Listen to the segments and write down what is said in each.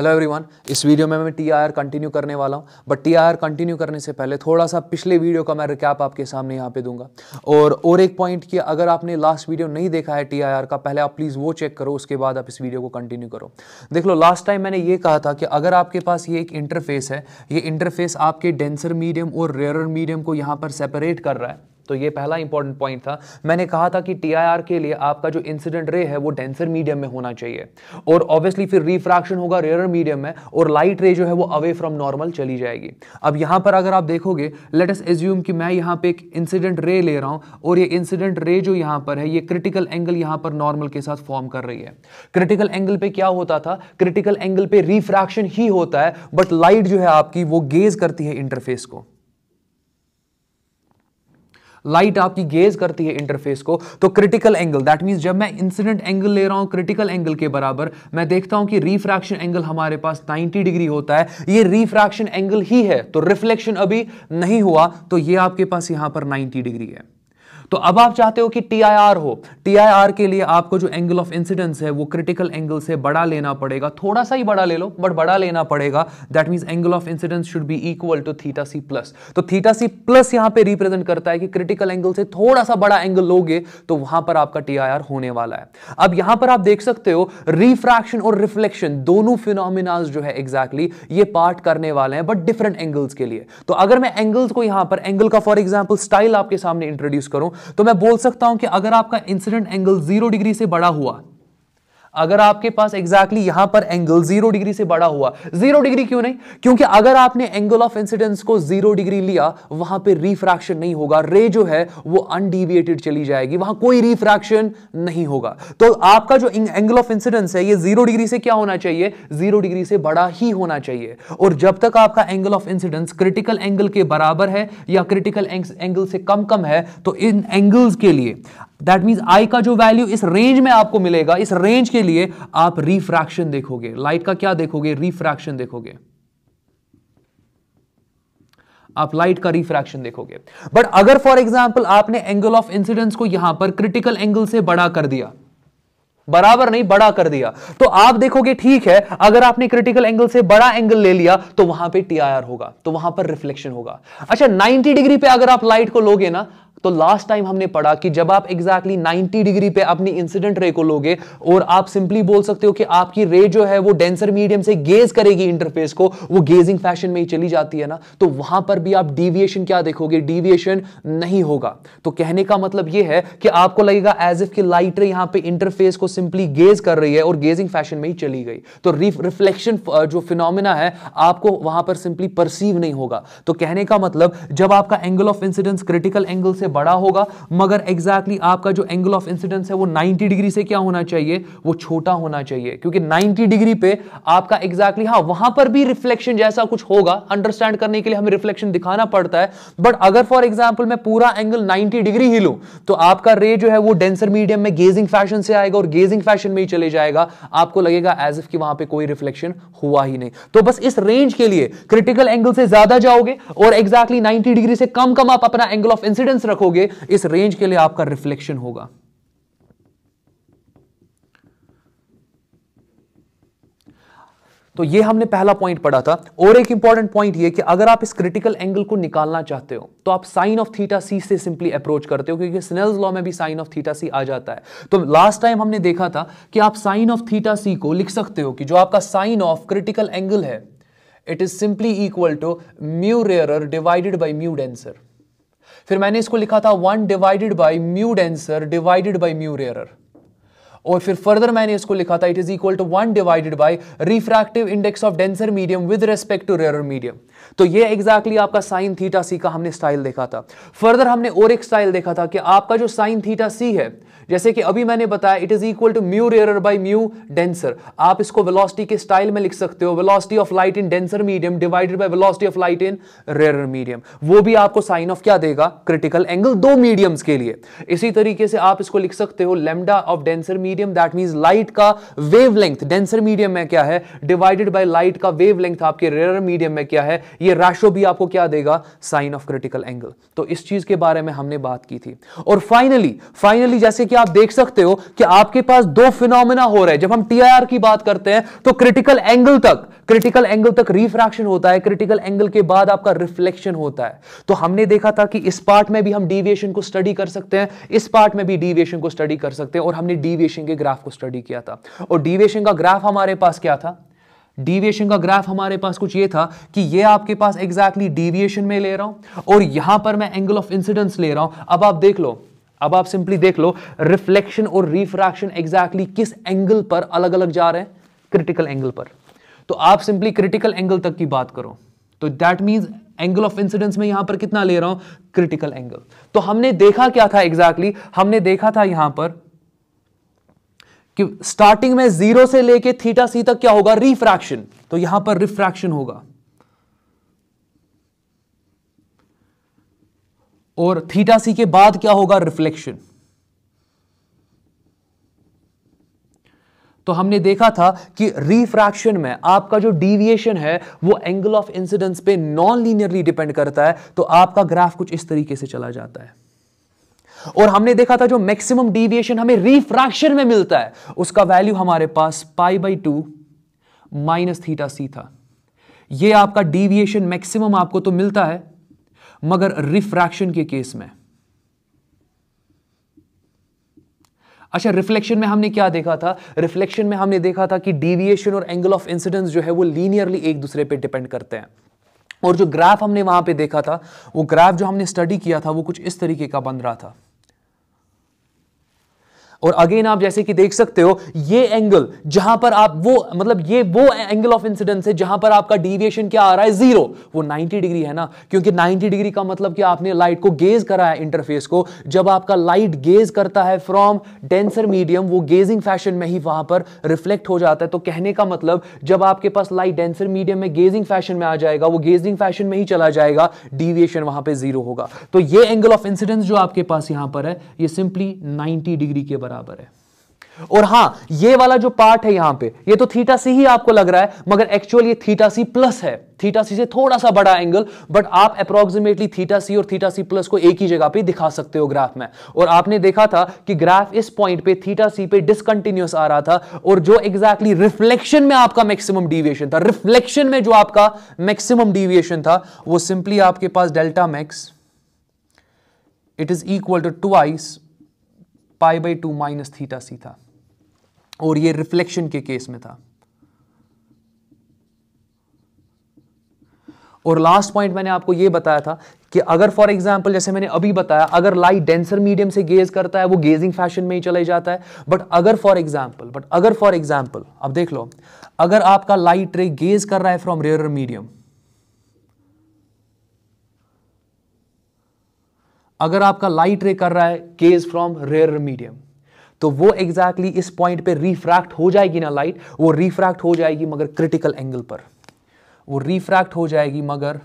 Hello everyone, इस video में मैं TIR कंटिन्यू करने वाला हूं। बट TIR कंटिन्यू करने से पहले थोड़ा सा पिछले वीडियो का मैं रिकैप आपके सामने यहां पे दूंगा। और एक पॉइंट कि अगर आपने लास्ट वीडियो नहीं देखा है TIR का, पहले आप प्लीज़ वो चेक करो, उसके बाद आप इस वीडियो को कंटिन्यू करो। देख लो, लास्ट टाइम मैंने ये कहा था कि अगर आपके पास ये एक इंटरफेस है, ये इंटरफेस आपके डेंसर मीडियम और रेयरर मीडियम को यहाँ पर सेपरेट कर रहा है, तो ये पहला इंपॉर्टेंट पॉइंट था। मैंने कहा था कि TIR के लिए आपका जो इंसिडेंट रे है वो डेंसर मीडियम में होना चाहिए, और ऑब्वियसली फिर रिफ्रैक्शन होगा रेयर मीडियम में, और लाइट रे जो है वो अवे फ्रॉम नॉर्मल चली जाएगी। अब यहां पर अगर आप देखोगे, लेट अस एज्यूम कि मैं यहां पे एक इंसिडेंट रे ले रहा हूं, और ये इंसिडेंट रे जो यहां पर है, ये क्रिटिकल एंगल यहां पर नॉर्मल के साथ फॉर्म कर रही है। क्रिटिकल एंगल पे क्या होता था? क्रिटिकल एंगल पे रिफ्रैक्शन ही होता है, बट लाइट जो है आपकी वो गेज करती है इंटरफेस को। लाइट आपकी गेज करती है इंटरफेस को। तो क्रिटिकल एंगल, दैट मींस जब मैं इंसिडेंट एंगल ले रहा हूं क्रिटिकल एंगल के बराबर, मैं देखता हूं कि रिफ्रैक्शन एंगल हमारे पास 90 डिग्री होता है। ये रिफ्रैक्शन एंगल ही है, तो रिफ्लेक्शन अभी नहीं हुआ, तो ये आपके पास यहां पर 90 डिग्री है। तो अब आप चाहते हो कि TIR हो। TIR के लिए आपको जो एंगल ऑफ इंसिडेंस है वो क्रिटिकल एंगल से बड़ा लेना पड़ेगा, थोड़ा सा ही बड़ा ले लो बट बड़ा लेना पड़ेगा। That means angle of incidence should be equal to θc plus. तो θc प्लस यहां पे रिप्रेजेंट करता है कि क्रिटिकल एंगल से थोड़ा सा बड़ा एंगल लोगे तो वहां पर आपका TIR होने वाला है। अब यहां पर आप देख सकते हो रिफ्रैक्शन और रिफ्लेक्शन दोनों फिनोमिना जो है एग्जैक्टली ये पार्ट करने वाले हैं, बट डिफरेंट एंगल्स के लिए। तो अगर मैं एंगल्स को यहां पर एंगल का फॉर एग्जांपल स्टाइल आपके सामने इंट्रोड्यूस करूं, तो मैं बोल सकता हूं कि अगर आपका इंसिडेंट एंगल 0 डिग्री से बड़ा हुआ, अगर आपके पास एग्जैक्टली यहां पर एंगल 0 डिग्री से बड़ा हुआ, 0 डिग्री क्यों नहीं? क्योंकि अगर आपने एंगल ऑफ इंसिडेंस को 0 डिग्री लिया, वहां पे रिफ्रैक्शन नहीं होगा, रे जो है वो अनडीविएटेड चली जाएगी, वहां कोई रिफ्रैक्शन नहीं होगा। तो आपका जो एंगल ऑफ इंसिडेंस है ये 0 डिग्री से क्या होना चाहिए? 0 डिग्री से बड़ा ही होना चाहिए। और जब तक आपका angle of incidence critical angle के बराबर है या क्रिटिकल एंगल से कम है, तो इन एंगल्स के लिए दैट मींस I का जो वैल्यू इस रेंज में आपको मिलेगा, इस रेंज के लिए आप रिफ्रैक्शन देखोगे। लाइट का क्या देखोगे? रिफ्रैक्शन देखोगे। आप लाइट का रिफ्रैक्शन देखोगे। बट अगर फॉर एग्जांपल आपने एंगल ऑफ इंसिडेंस को यहां पर क्रिटिकल एंगल से बड़ा कर दिया, बराबर नहीं बड़ा कर दिया, तो आप देखोगे ठीक है, अगर आपने क्रिटिकल एंगल से बड़ा एंगल ले लिया तो वहां पे TIR होगा, तो वहां पर रिफ्लेक्शन होगा। अच्छा, 90 डिग्री पे अगर आप लाइट को लोगे ना, तो लास्ट टाइम हमने पढ़ा कि जब आप एग्जैक्टली 90 डिग्री पे अपनी इंसिडेंट रे को लोगे, और आप सिंपली बोल सकते हो कि आपकी रे जो है वो डेंसर मीडियम से गेज करेगी इंटरफेस को, वो गेजिंग फैशन में ही चली जाती है ना, तो वहां पर भी आप डिविएशन क्या देखोगे? डिविएशन नहीं होगा। तो कहने का मतलब यह है कि आपको लगेगा एज इफ कि लाइट रे यहां पे इंटरफेस को सिंपली गेज कर रही है और गेजिंग फैशन में ही चली गई, तो रिफ्लेक्शन जो फिनोमिना है आपको वहां पर सिंपली परसीव नहीं होगा। तो कहने का मतलब जब आपका angle of incidence critical angle से बड़ा होगा, मगर एग्जैक्टली आपका जो एंगल ऑफ इंसिडेंस है वो 90 डिग्री से क्या होना चाहिए? वो छोटा होना चाहिए, क्योंकि 90 डिग्री पे आपका एग्जैक्टली हां वहां पर भी रिफ्लेक्शन जैसा कुछ होगा। अंडरस्टैंड करने के लिए हमें रिफ्लेक्शन दिखाना पड़ता है। बट अगर फॉर एग्जांपल मैं पूरा एंगल 90 डिग्री ही लूं, तो आपका रे जो है वो डेंसर मीडियम में गेजिंग फैशन से आएगा और गेजिंग फैशन में ही चले जाएगा। आपको लगेगा एज इफ कि वहां पे कोई रिफ्लेक्शन हुआ ही नहीं। तो बस इस रेंज के लिए क्रिटिकल एंगल से ज्यादा जाओगे और एग्जैक्टली 90 डिग्री से कम आप अपना एंगल ऑफ इंसिडेंस रखोगे, इस रेंज के लिए आपका रिफ्लेक्शन होगा। तो ये हमने पहला पॉइंट पढ़ा था। और एक इंपॉर्टेंट पॉइंट ये कि अगर आप इस क्रिटिकल एंगल को निकालना चाहते हो, तो आप साइन ऑफ θc से सिंपली अप्रोच करते हो, क्योंकि स्नेल्स लॉ में भी साइन ऑफ θc आ जाता है। तो लास्ट टाइम हमने देखा था कि आप साइन ऑफ θc को लिख सकते हो कि जो आपका साइन ऑफ क्रिटिकल एंगल है, it is simply equal to mu rarer divided by mu denser. फिर मैंने इसको लिखा था 1 divided by mu denser divided by mu rarer, और फिर फर्दर मैंने इसको लिखा था it is equal to 1 divided by refractive index of denser medium with respect to rarer medium. तो ये एग्जैक्टली आपका साइन θc का हमने स्टाइल देखा था। फर्दर हमने और एक स्टाइल देखा था कि आपका जो साइन θc है, जैसे कि अभी मैंने बताया it is equal to mu rarer by mu denser. आप इसको वेलोसिटी के स्टाइल में लिख सकते हो, velocity of light in denser medium divided by velocity of light in rarer medium. वो भी आपको साइन ऑफ क्या देगा? क्रिटिकल एंगल दो मीडियम्स के लिए। इसी तरीके से आप इसको लिख सकते हो lambda of denser medium, that means light का वेवलेंथ डेंसर मीडियम में क्या है डिवाइडेड बाय लाइट का वेवलेंथ आपके रेयर मीडियम में क्या है, ये रेशो भी आपको क्या देगा, साइन ऑफ क्रिटिकल एंगल। तो इस चीज के बारे में हमने बात की थी। और फाइनली जैसे कि आप देख सकते हो कि आपके पास दो फिनोमेना हो रहे हैं। जब हम टीआईआर की बात करते हैं तो क्रिटिकल एंगल तक रिफ्रैक्शन होता है, क्रिटिकल एंगल के बाद आपका रिफ्लेक्शन होता है। तो हमने देखा था कि इस पार्ट में भी हम डेविएशन को स्टडी कर सकते हैं, इस पार्ट में भी डेविएशन को स्टडी कर सकते हैं, और हमने डेविएशन के ग्राफ को स्टडी किया था। और डेविएशन का ग्राफ हमारे पास क्या था, डेविएशन का ग्राफ हमारे पास कुछ ये था कि ये आपके पास एग्जैक्टली डेविएशन में ले रहा हूं और यहां पर मैं एंगल ऑफ इंसिडेंस ले रहा हूं। अब आप देख लो, अब आप सिंपली देख लो रिफ्लेक्शन और रिफ्रैक्शन एग्जैक्टली किस एंगल पर अलग अलग जा रहे हैं, क्रिटिकल एंगल पर। तो आप सिंपली क्रिटिकल एंगल तक की बात करो तो that means angle of incidence में यहां पर कितना ले रहा हूं, क्रिटिकल एंगल। तो हमने देखा क्या था एग्जैक्टली, हमने देखा था यहां पर कि स्टार्टिंग में 0 से लेके थीटा सी तक क्या होगा, रिफ्रैक्शन। तो यहां पर रिफ्रैक्शन होगा और थीटा सी के बाद क्या होगा, रिफ्लेक्शन। तो हमने देखा था कि रिफ्रैक्शन में आपका जो डेविएशन है वो एंगल ऑफ इंसिडेंस पे नॉन लीनियरली डिपेंड करता है। तो आपका ग्राफ कुछ इस तरीके से चला जाता है। और हमने देखा था जो मैक्सिमम डेविएशन हमें रिफ्रैक्शन में मिलता है उसका वैल्यू हमारे पास π/2 माइनस थीटा सी था। यह आपका डेविएशन मैक्सिमम आपको तो मिलता है, मगर रिफ्रैक्शन के केस में। अच्छा, रिफ्लेक्शन में हमने क्या देखा था, रिफ्लेक्शन में हमने देखा था कि डेविएशन और एंगल ऑफ इंसिडेंस जो है वो लीनियरली एक दूसरे पे डिपेंड करते हैं। और जो ग्राफ हमने वहां पे देखा था, वो ग्राफ जो हमने स्टडी किया था वो कुछ इस तरीके का बन रहा था। और अगेन आप जैसे कि देख सकते हो ये एंगल जहां पर आप वो मतलब ये वो एंगल ऑफ इंसिडेंस है जहां पर आपका डेविएशन क्या आ रहा है, 0। वो 90 डिग्री है ना, क्योंकि 90 डिग्री का मतलब कि आपने लाइट को गेज करा है इंटरफेस को। जब आपका लाइट गेज करता है फ्रॉम डेंसर मीडियम, वो गेजिंग फैशन में ही वहां पर रिफ्लेक्ट हो जाता है। तो कहने का मतलब जब आपके पास लाइट डेंसर मीडियम में गेजिंग फैशन में आ जाएगा, वो गेजिंग फैशन में ही चला जाएगा, डेविएशन वहां पे 0 होगा। तो ये एंगल ऑफ इंसिडेंस जो आपके पास यहां पर है ये सिंपली 90 डिग्री के बराबर है। और हां, ये वाला जो पार्ट है यहां पे, ये तो थीटा सी ही आपको लग रहा है, मगर एक्चुअल ये थीटा सी प्लस है, थीटा सी से थोड़ा सा बड़ा एंगल। बट आप अप्रोक्सीमेटली थीटा सी और थीटा सी प्लस को एक ही जगह पे दिखा सकते हो ग्राफ में। और आपने देखा था कि ग्राफ इस पॉइंट पे थीटा सी पे डिसकंटिन्यूअस आ रहा था, और जो एग्जैक्टली रिफ्लेक्शन में आपका मैक्सिमम डेविएशन था, रिफ्लेक्शन में जो आपका मैक्सिमम डेविएशन था वो सिंपली आपके पास delta max it is equal to twice π/2 minus theta C था। और ये रिफ्लेक्शन के केस में था। और लास्ट पॉइंट मैंने आपको ये बताया था कि अगर फॉर एग्जांपल जैसे मैंने अभी बताया, अगर लाइट डेंसर मीडियम से गेज करता है वो गेजिंग फैशन में ही चले जाता है। बट अगर फॉर एग्जांपल अब देख लो, अगर आपका लाइट रे गेज कर रहा है फ्रॉम रेयर मीडियम, अगर आपका लाइट रे कर रहा है गेज फ्रॉम रेयर मीडियम, तो वो एग्जैक्टली इस पॉइंट पे रिफ्रैक्ट हो जाएगी ना लाइट, वो रिफ्रैक्ट हो जाएगी मगर क्रिटिकल एंगल पर, वो रिफ्रैक्ट हो जाएगी मगर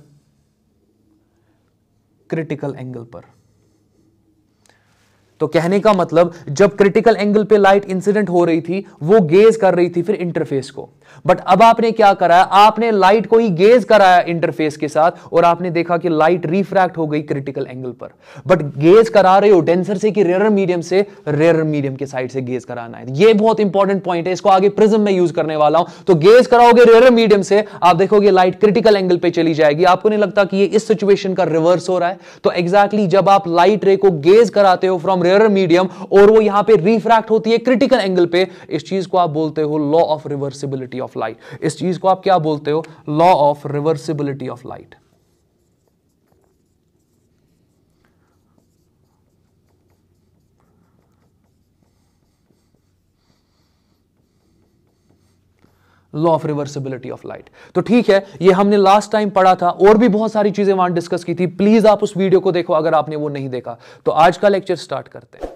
क्रिटिकल एंगल पर। तो कहने का मतलब जब क्रिटिकल एंगल पे लाइट इंसिडेंट हो रही थी वो गेज कर रही थी फिर इंटरफेस को। बट अब आपने क्या कराया, आपने लाइट को ही गेज कराया इंटरफेस के साथ, और आपने देखा कि लाइट रिफ्रैक्ट हो गई क्रिटिकल एंगल पर। बट गेज करा रहे हो डेंसर से कि रेयर मीडियम से, रेयर मीडियम के साइड से गेज कराना है। ये बहुत इंपॉर्टेंट पॉइंट है, इसको आगे प्रिज्म में यूज करने वाला हूं। तो गेज कराओगे रेयर मीडियम से, आप देखोगे लाइट क्रिटिकल एंगल पे चली जाएगी। आपको नहीं लगता कि ये इस सिचुएशन का रिवर्स हो रहा है? तो एग्जैक्टली जब आप लाइट रे को गेज कराते हो फ्रॉम रेयर मीडियम और वो यहां पे रिफ्रैक्ट होती है क्रिटिकल एंगल पे, इस चीज को आप बोलते हो law of reversibility of light. इस चीज को आप क्या बोलते हो? Law of reversibility of light. Law of reversibility of light. तो ठीक है, ये हमने लास्ट टाइम पढ़ा था, और भी बहुत सारी चीजें वहां डिस्कस की थी। प्लीज आप उस वीडियो को देखो अगर आपने वो नहीं देखा। तो आज का लेक्चर स्टार्ट करते हैं।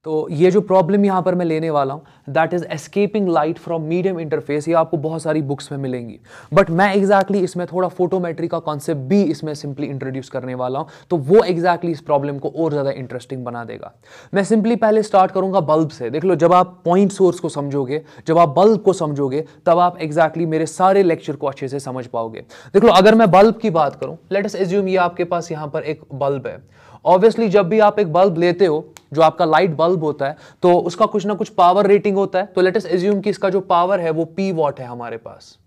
तो ये जो प्रॉब्लम यहां पर मैं लेने वाला हूं that is escaping light from medium interface, ये आपको बहुत सारी बुक्स में मिलेंगी, बट मैं एग्जैक्टली इसमें थोड़ा फोटोमेट्री का कॉन्सेप्ट भी इसमें सिंपली इंट्रोड्यूस करने वाला हूं, तो वो एग्जैक्टली इस प्रॉब्लम को और ज्यादा इंटरेस्टिंग बना देगा। मैं सिंपली पहले स्टार्ट करूंगा बल्ब से। देख लो, जब आप पॉइंट सोर्स को समझोगे, जब आप बल्ब को समझोगे, तब आप एग्जैक्टली मेरे सारे लेक्चर को अच्छे से समझ पाओगे। देख लो, अगर मैं बल्ब की बात करूं, लेट अस एज्यूम ये आपके पास यहां पर एक बल्ब है। ऑब्वियसली जब भी आप एक बल्ब लेते हो, जो आपका लाइट बल्ब होता है, तो उसका कुछ ना कुछ पावर रेटिंग होता है। तो लेट अस एज्यूम कि इसका जो पावर है वो P वॉट है हमारे पास,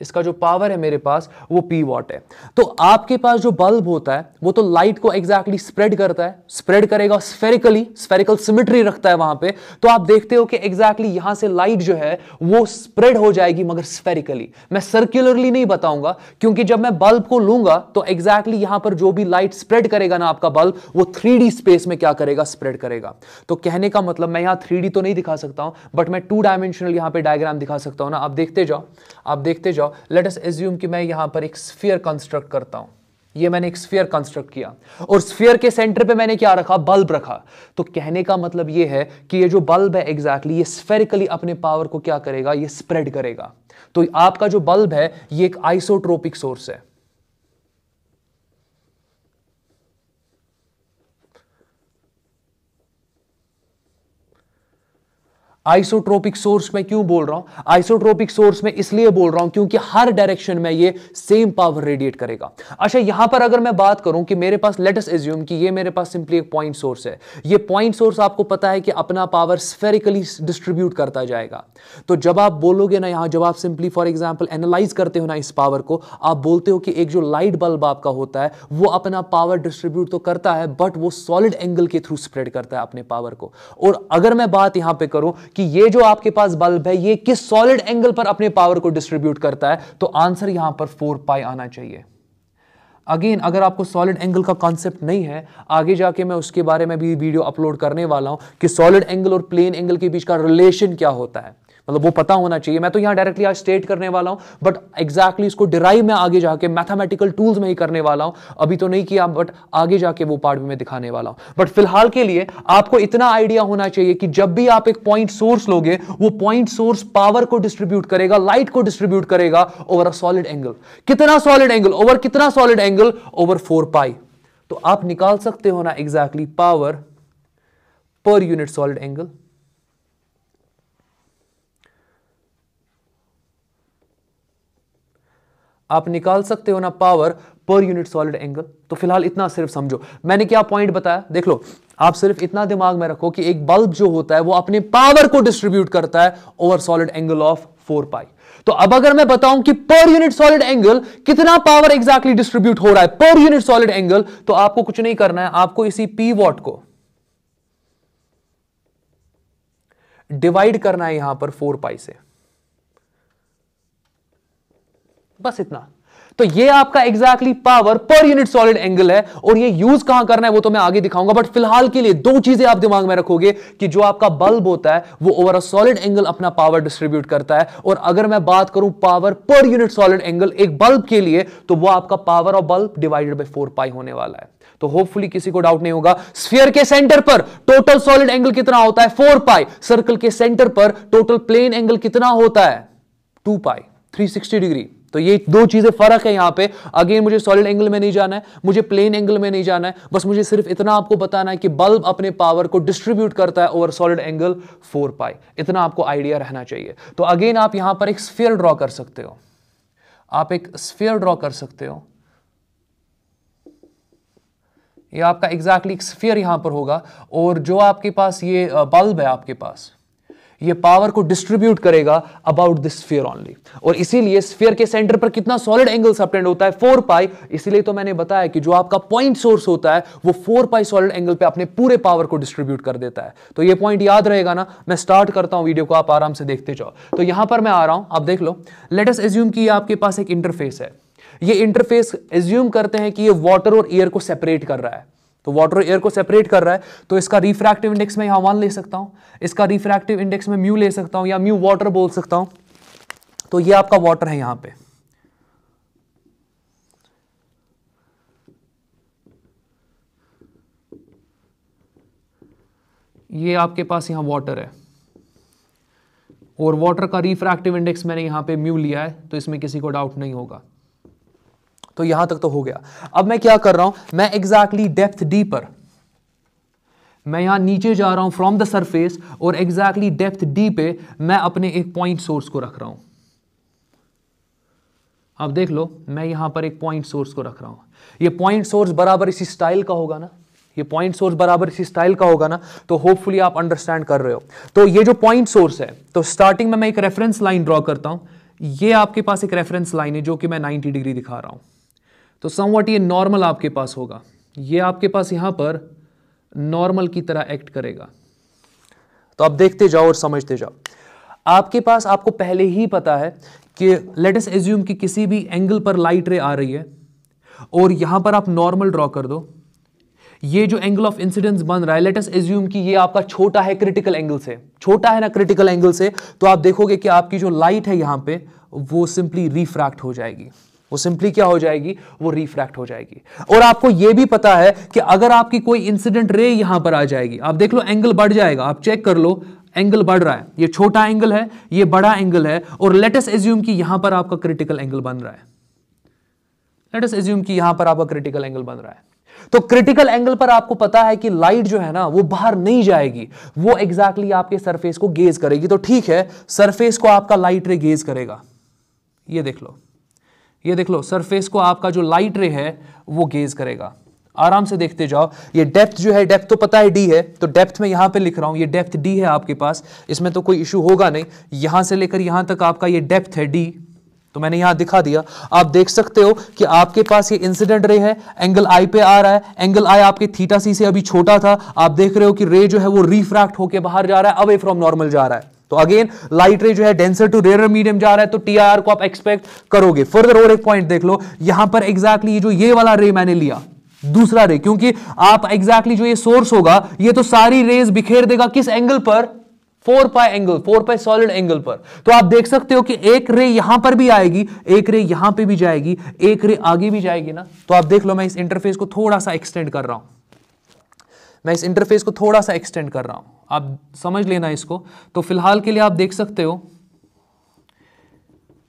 इसका जो पावर है मेरे पास वो P वॉट है। तो आपके पास जो बल्ब होता है वो तो लाइट को एग्जैक्टली स्प्रेड करता है, स्प्रेड करेगा स्फेरिकली, स्फेरिकल सिमेट्री रखता है वहां पे। तो आप देखते हो कि एग्जैक्टली यहां से लाइट जो है वो स्प्रेड हो जाएगी, मगर स्फेरिकली। मैं सर्कुलरली नहीं बताऊंगा, क्योंकि जब मैं बल्ब को लूंगा तो एग्जैक्टली यहां पर जो भी लाइट स्प्रेड करेगा ना आपका बल्ब, वो 3D स्पेस में क्या करेगा, स्प्रेड करेगा। तो कहने का मतलब, मैं यहां 3D तो नहीं दिखा सकता हूं, बट मैं 2 डायमेंशनल यहां पे डायग्राम दिखा सकता हूं ना। आप देखते जाओ, आप देखते जाओ। लेट अस एज्यूम कि मैं यहां पर एक स्फीयर कंस्ट्रक्ट करता हूं। ये मैंने एक स्फीयर कंस्ट्रक्ट किया और स्फीयर के सेंटर पे मैंने क्या रखा, बल्ब रखा। तो कहने का मतलब ये है कि ये जो बल्ब है एग्जैक्टली ये स्फेरिकली अपने पावर को क्या करेगा, ये स्प्रेड करेगा। तो आपका जो बल्ब है ये एक आइसोट्रोपिक सोर्स है। आइसोट्रोपिक सोर्स में क्यों बोल रहा हूं, आइसोट्रोपिक सोर्स में इसलिए बोल रहा हूं क्योंकि हर डायरेक्शन में ये सेम पावर रेडिएट करेगा। अच्छा, यहां पर अगर मैं बात करूं कि मेरे पास, लेट अस एज्यूम कि ये मेरे पास सिंपली एक पॉइंट सोर्स है। ये पॉइंट सोर्स आपको पता है कि अपना पावर स्फेरिकली डिस्ट्रीब्यूट करता जाएगा। तो जब आप बोलोगे ना यहां, जब आप सिंपली फॉर एग्जांपल एनालाइज करते हो ना इस पावर को, आप बोलते हो कि एक जो लाइट बल्ब आपका होता है वो अपना पावर डिस्ट्रीब्यूट तो करता है, बट वो सॉलिड एंगल के थ्रू स्प्रेड करता है अपने पावर को। और अगर मैं बात यहां पे करूं कि ये जो आपके पास बल्ब है ये किस सॉलिड एंगल पर अपने पावर को डिस्ट्रीब्यूट करता है, तो आंसर यहां पर 4 पाई आना चाहिए। अगेन, अगर आपको सॉलिड एंगल का कॉन्सेप्ट नहीं है, आगे जाके मैं उसके बारे में भी वीडियो अपलोड करने वाला हूं कि सॉलिड एंगल और प्लेन एंगल के बीच का रिलेशन क्या होता है, मतलब वो पता होना चाहिए। मैं तो यहां डायरेक्टली आज स्टेट करने वाला हूं, बट एग्जैक्टली इसको डिराइव मैं आगे जाके मैथमेटिकल टूल्स में ही करने वाला हूं। अभी तो नहीं किया, बट आगे जाके वो पार्ट भी मैं दिखाने वाला हूं। बट फिलहाल के लिए आपको इतना आइडिया होना चाहिए कि जब भी आप एक पॉइंट सोर्स लोगे, वो पॉइंट सोर्स पावर को डिस्ट्रीब्यूट करेगा, लाइट को डिस्ट्रीब्यूट करेगा ओवर अ सॉलिड एंगल। कितना सॉलिड एंगल, ओवर कितना सॉलिड एंगल, ओवर 4 पाई। तो आप निकाल सकते हो ना exactly power per unit solid angle. आप निकाल सकते हो ना power per unit solid angle. तो फिलहाल इतना सिर्फ समझो मैंने क्या पॉइंट बताया। देख लो, आप सिर्फ इतना दिमाग में रखो कि एक बल्ब जो होता है वो अपने पावर को डिस्ट्रीब्यूट करता है ओवर सॉलिड एंगल ऑफ 4 पाई। तो अब अगर मैं बताऊं कि पर यूनिट सॉलिड एंगल कितना पावर एग्जैक्टली डिस्ट्रीब्यूट हो रहा है पर यूनिट सॉलिड एंगल, तो आपको कुछ नहीं करना है, आपको इसी P वॉट को डिवाइड करना है यहां पर 4 पाई से, बस इतना। तो ये आपका exactly power per unit solid angle है, और ये यूज कहां करना है वो तो मैं आगे दिखाऊंगा। बट फिलहाल के लिए 2 चीजें आप दिमाग में रखोगे कि जो आपका बल्ब होता है वो ओवर अ सॉलिड एंगल अपना पावर डिस्ट्रीब्यूट करता है, और अगर मैं बात करूं power per unit solid angle एक बल्ब के लिए, तो वो आपका power of bulb divided by 4 पाई होने वाला है। तो होपफुली किसी को डाउट नहीं होगा। स्फीयर के सेंटर पर टोटल सॉलिड एंगल कितना होता है, 4 पाई। सर्कल के सेंटर पर टोटल प्लेन एंगल कितना होता है, 2 पाई, 360 डिग्री। तो ये 2 चीजें फर्क है यहां पे। अगेन, मुझे सॉलिड एंगल में नहीं जाना है, मुझे प्लेन एंगल में नहीं जाना है, बस मुझे सिर्फ इतना आपको बताना है कि बल्ब अपने पावर को डिस्ट्रीब्यूट करता है ओवर सॉलिड एंगल 4 पाई। इतना आपको आइडिया रहना चाहिए। तो अगेन, आप यहां पर एक स्फीयर ड्रॉ कर सकते हो, आप एक स्फीयर ड्रॉ कर सकते हो। ये आपका एग्जैक्टली स्फीयर यहां पर होगा, और जो आपके पास ये बल्ब है आपके पास, ये पावर को डिस्ट्रीब्यूट करेगा अबाउट दिस स्फीयर ओनली। और इसीलिए स्फीयर के सेंटर पर कितना सॉलिड एंगल सबटेंड होता है, 4 पाई। इसीलिए तो मैंने बताया कि जो आपका पॉइंट सोर्स होता है वो 4 पाई सॉलिड एंगल पे अपने पूरे पावर को डिस्ट्रीब्यूट कर देता है। तो ये पॉइंट याद रहेगा ना। मैं स्टार्ट करता हूं वीडियो को, आप आराम से देखते जाओ। तो यहां पर मैं आ रहा हूं, आप देख लो। लेट अस एज्यूम कि आपके पास एक इंटरफेस है। ये इंटरफेस एज्यूम करते हैं कि ये वाटर और एयर को सेपरेट कर रहा है। तो वाटर और एयर को सेपरेट कर रहा है, तो इसका रिफ्रैक्टिव इंडेक्स में यहां 1 ले सकता हूं, इसका रिफ्रैक्टिव इंडेक्स में म्यू ले सकता हूं, या म्यू वाटर बोल सकता हूं। तो ये आपका वाटर है यहां पे। ये आपके पास यहां वाटर है और वाटर का रिफ्रैक्टिव इंडेक्स मैंने यहां पे म्यू लिया है, तो इसमें किसी को डाउट नहीं होगा। तो यहां तक तो हो गया। अब मैं क्या कर रहा हूं, मैं एग्जैक्टली डेप्थ डी पर, मैं यहां नीचे जा रहा हूं फ्रॉम द सरफेस और एग्जैक्टली डेप्थ डी पे मैं अपने एक पॉइंट सोर्स को रख रहा हूं। अब देख लो, मैं यहां पर एक पॉइंट सोर्स को रख रहा हूं। ये पॉइंट सोर्स बराबर इसी स्टाइल का होगा ना, ये पॉइंट सोर्स बराबर इसी स्टाइल का होगा ना, तो होपफुली आप अंडरस्टैंड कर रहे हो। तो ये जो पॉइंट सोर्स है, तो स्टार्टिंग में मैं एक रेफरेंस लाइन ड्रॉ करता हूं। ये आपके पास एक रेफरेंस लाइन है जो कि मैं 90 डिग्री दिखा रहा हूं। तो समवट ये नॉर्मल आपके पास होगा, ये आपके पास यहां पर नॉर्मल की तरह एक्ट करेगा। तो आप देखते जाओ और समझते जाओ। आपके पास, आपको पहले ही पता है कि लेट अस एज्यूम कि किसी भी एंगल पर लाइट रे आ रही है और यहां पर आप नॉर्मल ड्रॉ कर दो। ये जो एंगल ऑफ इंसिडेंस बन रहा है, लेट अस एज्यूम कि ये आपका छोटा है क्रिटिकल एंगल से, छोटा है ना क्रिटिकल एंगल से, तो आप देखोगे कि आपकी जो लाइट है यहां पे वो सिंपली रिफ्रैक्ट हो जाएगी। वो सिंपली क्या हो जाएगी, वो रिफ्रैक्ट हो जाएगी। और आपको यह भी पता है कि अगर आपकी कोई इंसिडेंट रे यहां पर आ जाएगी, आप देख लो एंगल बढ़ जाएगा, आप चेक कर लो एंगल बढ़ रहा है, ये छोटा एंगल है, ये बड़ा एंगल है, और लेट अस एज्यूम कि यहां पर आपका क्रिटिकल एंगल बन रहा है। लेट अस एज्यूम कि यहां पर आपका क्रिटिकल एंगल बन रहा है। तो क्रिटिकल एंगल पर आपको पता है कि लाइट जो है ना वो बाहर नहीं जाएगी, वो एग्जैक्टली आपके सरफेस को गेज करेगी। तो ठीक है, सरफेस को आपका लाइट रे गेज करेगा। ये देख लो, ये देख लो, सरफेस को आपका जो लाइट रे है वो गेज करेगा। आराम से देखते जाओ। ये डेप्थ जो है, डेप्थ तो पता है डी है, तो डेप्थ में यहां पे लिख रहा हूं, ये डेप्थ डी है आपके पास, इसमें तो कोई इशू होगा नहीं। यहां से लेकर यहां तक आपका ये डेप्थ है डी, तो मैंने यहां दिखा दिया। आप देख सकते हो कि आपके पास ये इंसिडेंट रे है, एंगल आई पे आ रहा है, एंगल आई आपके थीटा सी से अभी छोटा था। आप देख रहे हो कि रे जो है वो रिफ्रैक्ट होकर बाहर जा रहा है, अवे फ्रॉम नॉर्मल जा रहा है। तो अगेन लाइट रे जो है डेंसर टू रेयर मीडियम जा रहा है, तो टीआईआर को आप एक्सपेक्ट करोगे। फर्दर और एक पॉइंट देख लो, यहां पर एग्जैक्टली जो ये वाला रे मैंने लिया, दूसरा रे, क्योंकि आप एग्जैक्टली जो ये सोर्स होगा ये तो सारी रेज बिखेर देगा किस एंगल पर, 4 पाई एंगल, 4 पाई सॉलिड एंगल पर। तो आप देख सकते हो कि एक रे यहां पर भी आएगी, एक रे यहां पे भी जाएगी, एक रे आगे भी जाएगी ना। तो आप देख लो, मैं इस इंटरफेस को थोड़ा सा एक्सटेंड कर रहा हूं, मैं इस इंटरफेस को थोड़ा सा एक्सटेंड कर रहा हूं, आप समझ लेना इसको। तो फिलहाल के लिए आप देख सकते हो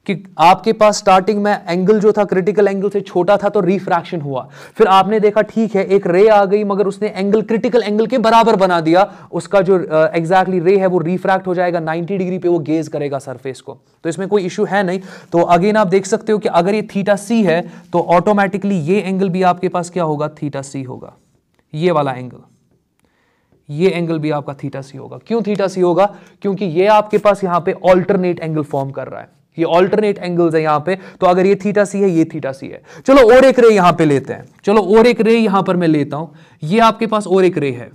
कि आपके पास स्टार्टिंग में एंगल जो था क्रिटिकल एंगल से छोटा था, तो रिफ्रैक्शन हुआ। फिर आपने देखा ठीक है एक रे आ गई, मगर उसने एंगल क्रिटिकल एंगल के बराबर बना दिया, उसका जो एग्जैक्टली रे है वो रिफ्रैक्ट हो जाएगा 90 डिग्री पे, वो गेज करेगा सरफेस को। तो इसमें कोई इशू है नहीं। तो अगेन आप देख सकते हो कि अगर ये थीटा सी है तो ऑटोमेटिकली ये एंगल भी आपके पास क्या होगा, थीटा सी होगा। ये वाला एंगल, ये एंगल भी आपका थीटा सी होगा। क्यों थीटा सी होगा, क्योंकि ये आपके पास यहां पे ऑल्टरनेट एंगल फॉर्म कर रहा है, ये ऑल्टरनेट एंगल्स है यहां पे। तो अगर ये थीटा सी है, ये थीटा सी है। चलो और एक रे यहां पे लेते हैं, चलो और एक रे यहां पर मैं लेता हूं। ये आपके पास और एक रे है,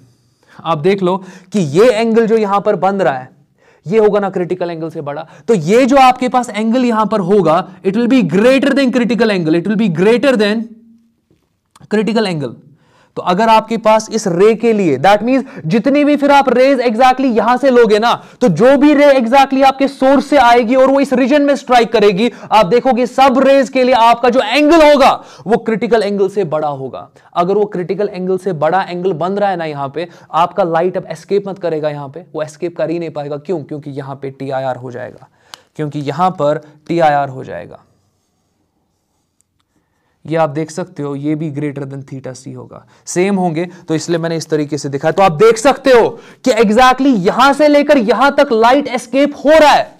आप देख लो कि ये एंगल जो यहां पर बन रहा है ये होगा ना क्रिटिकल एंगल से बड़ा। तो ये जो आपके पास एंगल यहां पर होगा, it will B greater than critical angle, it will B greater than critical angle. तो अगर आपके पास इस रे के लिए, दैट मींस जितनी भी फिर आप रेज एग्जैक्टली यहां से लोगे ना, तो जो भी रे एग्जैक्टली आपके सोर्स से आएगी और वो इस रीजन में स्ट्राइक करेगी, आप देखोगे सब रेज के लिए आपका जो एंगल होगा वो क्रिटिकल एंगल से बड़ा होगा। अगर वो क्रिटिकल एंगल से बड़ा एंगल बन रहा है ना यहां पे, आपका लाइट अब एस्केप मत करेगा, यहां पे वो एस्केप कर ही नहीं पाएगा। क्यों, क्योंकि यहां पे टीआईआर हो जाएगा, क्योंकि यहां पर टीआईआर हो जाएगा। ये आप देख सकते हो, ये भी ग्रेटर देन थीटा सी होगा, सेम होंगे, तो इसलिए मैंने इस तरीके से दिखाया। तो आप देख सकते हो कि एग्जैक्टली यहां से लेकर यहां तक लाइट एस्केप हो रहा है।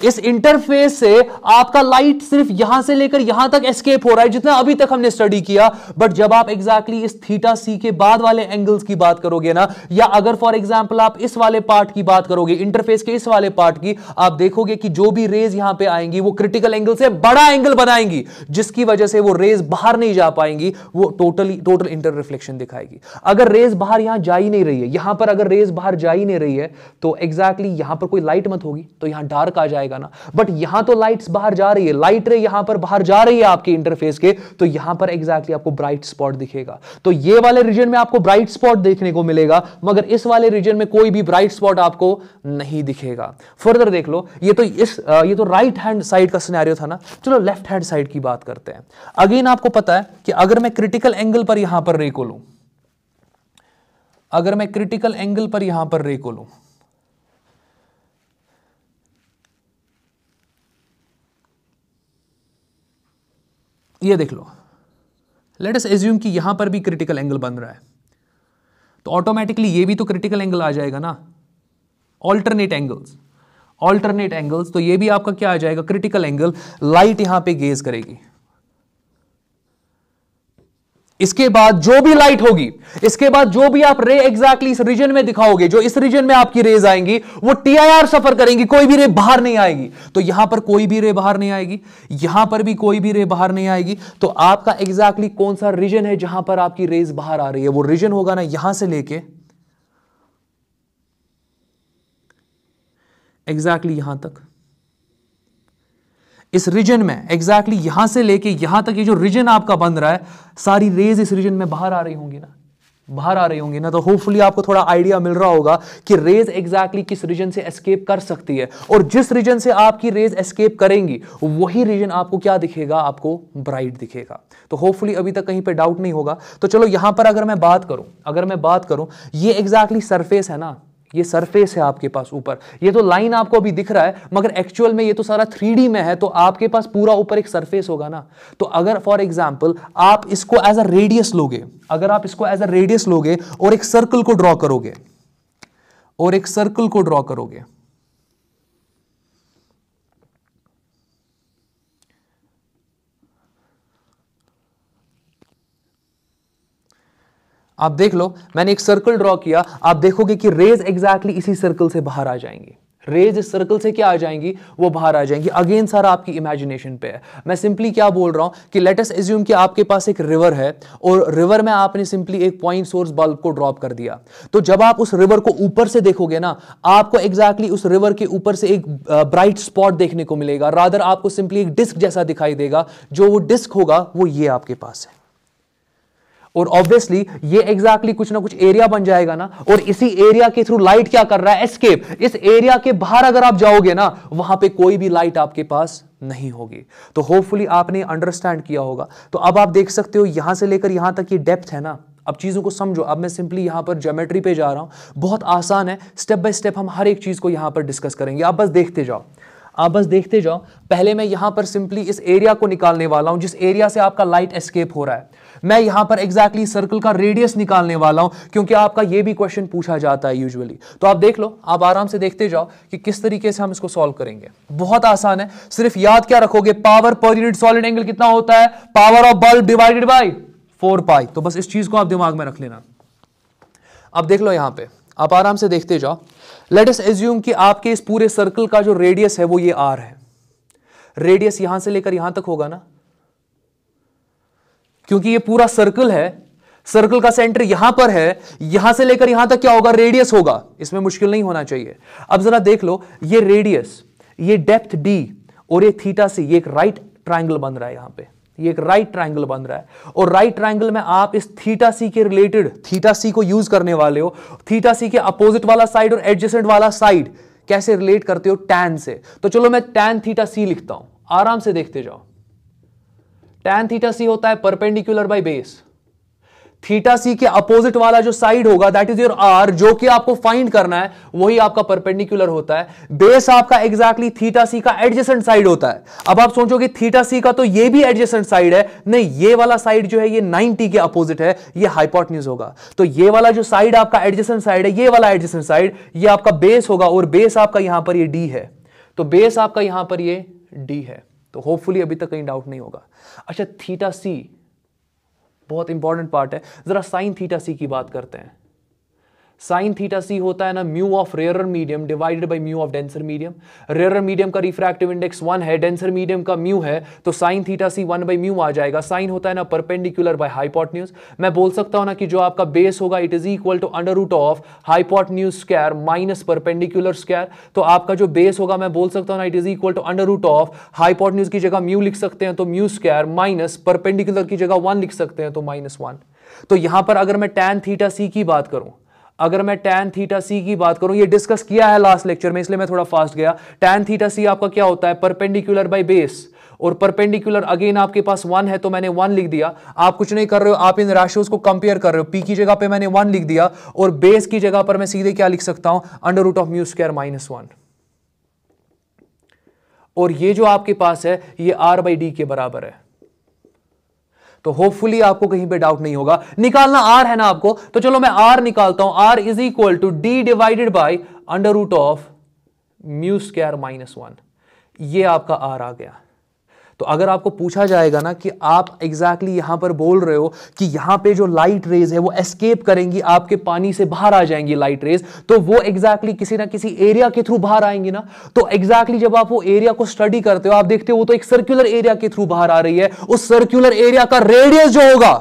इस इंटरफेस से आपका लाइट सिर्फ यहां से लेकर यहां तक एस्केप हो रहा है, जितना अभी तक हमने स्टडी किया। बट जब आप एग्जैक्टली इस थीटा सी के बाद वाले एंगल्स की बात करोगे ना, या अगर फॉर एग्जांपल आप इस वाले पार्ट की बात करोगे, इंटरफेस के इस वाले पार्ट की, आप देखोगे कि जो भी रेज यहां पे आएंगी वो क्रिटिकल एंगल से बड़ा एंगल बनाएंगी, जिसकी वजह से वो रेज बाहर नहीं जा पाएंगी, वो टोटल इंटर रिफ्लेक्शन दिखाएगी। अगर रेज बाहर यहां जा ही नहीं रही है, यहां पर अगर रेज बाहर जा ही नहीं रही है, तो एग्जैक्टली यहां पर कोई लाइट मत होगी, तो यहां डार्क आ जाएगा ना। बट यहां तो लाइट्स बाहर जा रही है, लाइट रे यहां पर बाहर जा रही है आपके इंटरफेस के, तो यहां पर एग्जैक्टली आपको ब्राइट स्पॉट दिखेगा। तो ये वाले रीजन में आपको ब्राइट स्पॉट देखने को मिलेगा, मगर इस वाले रीजन में कोई भी ब्राइट स्पॉट आपको नहीं दिखेगा। फर्दर देख लो, ये तो राइट हैंड साइड का सिनेरियो था ना। चलो लेफ्ट हैंड साइड की बात करते हैं। अगेन आपको पता है कि अगर मैं क्रिटिकल एंगल पर यहां पर रे को लूं, अगर मैं क्रिटिकल एंगल पर यहां पर रे को लूं, ये देख लो, लेट अस एज्यूम कि यहां पर भी क्रिटिकल एंगल बन रहा है, तो ऑटोमेटिकली ये भी तो क्रिटिकल एंगल आ जाएगा ना, ऑल्टरनेट एंगल्स, तो ये भी आपका क्या आ जाएगा, क्रिटिकल एंगल। लाइट यहां पे गेज करेगी, इसके बाद जो भी लाइट होगी, इसके बाद जो भी आप रे एग्जैक्टली इस रीजन में दिखाओगे, जो इस रीजन में आपकी रेज आएंगी वो टीआईआर सफर करेंगी, कोई भी रे बाहर नहीं आएगी। तो यहां पर कोई भी रे बाहर नहीं आएगी, यहां पर भी कोई भी रे बाहर नहीं आएगी। तो आपका एग्जैक्टली कौन सा रीजन है जहां पर आपकी रेज बाहर आ रही है, वो रीजन होगा ना यहां से लेके एग्जैक्टली यहां तक, इस रीजन में एग्जैक्टली यहां से लेके यहां तक ये जो रीजन आपका बन रहा है, सारी रेज इस रीजन में बाहर आ रही होंगी ना, तो होपफुली आपको थोड़ा आइडिया मिल रहा होगा कि रेज एग्जैक्टली किस रीजन से एस्केप कर सकती है, और जिस रीजन से आपकी रेज एस्केप करेंगी वही रीजन आपको क्या दिखेगा, आपको ब्राइट दिखेगा। तो होपफुली अभी तक कहीं पे डाउट नहीं होगा। तो चलो यहां पर अगर मैं बात करूं, ये एग्जैक्टली सरफेस है ना, ये सरफेस है आपके पास ऊपर, ये तो लाइन आपको अभी दिख रहा है, मगर एक्चुअल में ये तो सारा 3D में है, तो आपके पास पूरा ऊपर एक सरफेस होगा ना। तो अगर फॉर एग्जांपल आप इसको एज अ रेडियस लोगे, और एक सर्कल को ड्रॉ करोगे, आप देख लो, मैंने एक सर्कल ड्रॉ किया, आप देखोगे कि रेज एग्जैक्टली इसी सर्कल से बाहर आ जाएंगी, रेज इस सर्कल से क्या आ जाएंगी, वो बाहर आ जाएंगी। अगेन सारा आपकी इमेजिनेशन पे है। मैं सिंपली क्या बोल रहा हूं कि लेट अस एज्यूम कि आपके पास एक रिवर है, और रिवर में आपने सिंपली एक पॉइंट सोर्स बल्ब को ड्रॉप कर दिया। तो जब आप उस रिवर को ऊपर से देखोगे ना, आपको एग्जैक्टली उस रिवर के ऊपर से एक ब्राइट स्पॉट देखने को मिलेगा, रादर आपको सिंपली एक डिस्क जैसा दिखाई देगा। जो वो डिस्क होगा वो ये आपके पास है, और ऑब्वियसली ये एग्जैक्टली कुछ ना कुछ एरिया बन जाएगा ना, और इसी एरिया के थ्रू लाइट क्या कर रहा है, एस्केप। इस एरिया के बाहर अगर आप जाओगे ना, वहां पे कोई भी लाइट आपके पास नहीं होगी। तो होपफुली आपने अंडरस्टैंड किया होगा। तो अब आप देख सकते हो यहां से लेकर यहां तक ये डेप्थ है ना। अब चीजों को समझो, अब मैं सिंपली यहां पर ज्योमेट्री पे जा रहा हूं, बहुत आसान है, स्टेप बाय स्टेप हम हर एक चीज को यहां पर डिस्कस करेंगे। आप बस देखते जाओ। पहले मैं यहां पर सिंपली इस एरिया को निकालने वाला हूं, जिस एरिया से आपका लाइट एस्केप हो रहा है। मैं यहां पर एग्जैक्टली सर्कल का रेडियस निकालने वाला हूं, क्योंकि आपका यह भी क्वेश्चन पूछा जाता है यूजुअली। तो आप देख लो, आप आराम से देखते जाओ कि किस तरीके से हम इसको सॉल्व करेंगे। बहुत आसान है, सिर्फ याद क्या रखोगे, power per unit solid angle कितना होता है, power of bulb divided by 4 पाई। तो बस इस चीज को आप दिमाग में रख लेना। अब देख लो यहां पे, आप आराम से देखते जाओ। लेट अस एज्यूम कि आपके इस पूरे सर्कल का जो रेडियस है वो ये r है। रेडियस यहां से लेकर यहां तक होगा ना, क्योंकि ये पूरा सर्कल है, सर्कल का सेंटर यहां पर है, यहां से लेकर यहां तक क्या होगा, रेडियस होगा। इसमें मुश्किल नहीं होना चाहिए। अब जरा देख लो, ये रेडियस, ये डेप्थ d और ये थीटा c, ये एक राइट ट्राइंगल बन रहा है। यहां पे ये एक राइट ट्राइंगल बन रहा है, और राइट ट्राइंगल में आप इस थीटा सी के रिलेटेड थीटा सी को यूज करने वाले हो। थीटा सी के अपोजिट वाला साइड और एडजेसेंट वाला साइड कैसे रिलेट करते हो, टैन से। तो चलो मैं टैन थीटा सी लिखता हूं, आराम से देखते जाओ। टैन थीटा सी होता है परपेंडिकुलर बाय बेस। थीटा सी के अपोजिट वाला जो साइड होगा दैट इज योर आर, जो कि आपको फाइंड करना है, वही आपका परपेंडिकुलर होता है। बेस आपका एग्जैक्टली थीटा सी का एडजेसेंट साइड होता है। अब आप सोचोगे थीटा सी का तो ये भी एडजेसेंट साइड है, नहीं, ये वाला साइड जो है ये 90 के अपोजिट है, ये हाइपोटेन्यूज होगा। तो ये वाला जो साइड आपका एडजेसेंट साइड है, ये वाला एडजेसेंट साइड, ये आपका बेस होगा, और बेस आपका यहां पर ये डी है। तो बेस आपका यहां पर ये डी है। तो होपफुली अभी तक कहीं डाउट नहीं होगा। अच्छा, थीटा सी बहुत इंपॉर्टेंट पार्ट है, जरा साइन थीटा सी की बात करते हैं। साइन थीटा सी होता है ना mu of rarer medium divided by mu of denser medium. Rarer medium का रिफ्रैक्टिव इंडेक्स 1 है, डेंसर मीडियम का म्यू है, तो sine theta C 1 by mu आ जाएगा। साइन होता है ना परपेंडिकुलर बाय हाइपोटेन्यूज। मैं बोल सकता हूं ना कि जो आपका बेस होगा it is equal to under root of hypotenuse square minus perpendicular square. तो आपका जो बेस होगा मैं बोल सकता हूं ना it is equal to under root of hypotenuse की जगह म्यू लिख सकते हैं तो म्यू स्क्वायर, माइनस परपेंडिकुलर की जगह 1 लिख सकते हैं तो -1। तो यहां पर अगर मैं टैन थीटा सी की बात करूं, अगर मैं tan थीटा सी की बात करूं, ये डिस्कस किया है लास्ट लेक्चर में इसलिए मैं थोड़ा फास्ट गया। tan थीटा सी आपका क्या होता है, परपेंडिकुलर बाय बेस, और परपेंडिकुलर अगेन आपके पास 1 है तो मैंने 1 लिख दिया। आप कुछ नहीं कर रहे हो, आप इन रेशियोज को कंपेयर कर रहे हो। पी की जगह पे मैंने 1 लिख दिया और बेस की जगह पर मैं सीधे क्या लिख सकता हूं, under root of mu square minus 1। और ये जो आपके पास है ये आर बाई डी के बराबर है। तो होपफुली आपको कहीं पे डाउट नहीं होगा। निकालना आर है ना आपको, तो चलो मैं आर निकालता हूं। R is equal to D divided by under root of mu square minus 1। ये आपका आर आ गया। तो अगर आपको पूछा जाएगा ना कि आप एग्जैक्टली यहां पर बोल रहे हो कि यहां पे जो लाइट रेज है वो एस्केप करेंगी, आपके पानी से बाहर आ जाएंगी लाइट रेज, तो वो एग्जैक्टली किसी ना किसी एरिया के थ्रू बाहर आएंगी ना। तो एग्जैक्टली जब आप वो एरिया को स्टडी करते हो, आप देखते हो वो तो एक सर्कुलर एरिया के थ्रू बाहर आ रही है। उस सर्कुलर एरिया का रेडियस जो होगा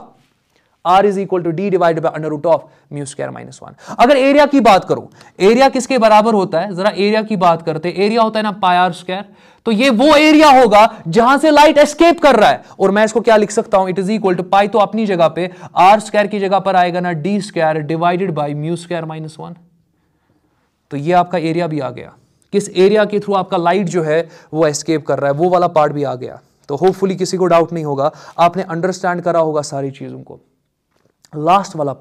R is equal to D divided by under root of mu square minus 1। अगर एरिया की बात करूं, एरिया किसके बराबर होता है, जरा एरिया की बात करते हैं। एरिया होता है ना पाई आर स्क्वायर, तो ये वो एरिया होगा जहां से लाइट एस्केप कर रहा है। और मैं इसको क्या लिख सकता हूं, इट इज इक्वल टू पाई तो अपनी जगह पे, आर स्क्वायर की जगह पर आएगा ना D square divided by mu square minus 1। तो ये आपका एरिया भी आ गया, किस एरिया के थ्रू आपका लाइट जो है वो एस्केप कर रहा है, वो वाला पार्ट भी आ गया। तो होपफुली किसी को डाउट नहीं होगा, आपने अंडरस्टैंड करा होगा सारी चीजों को। लास्ट वाला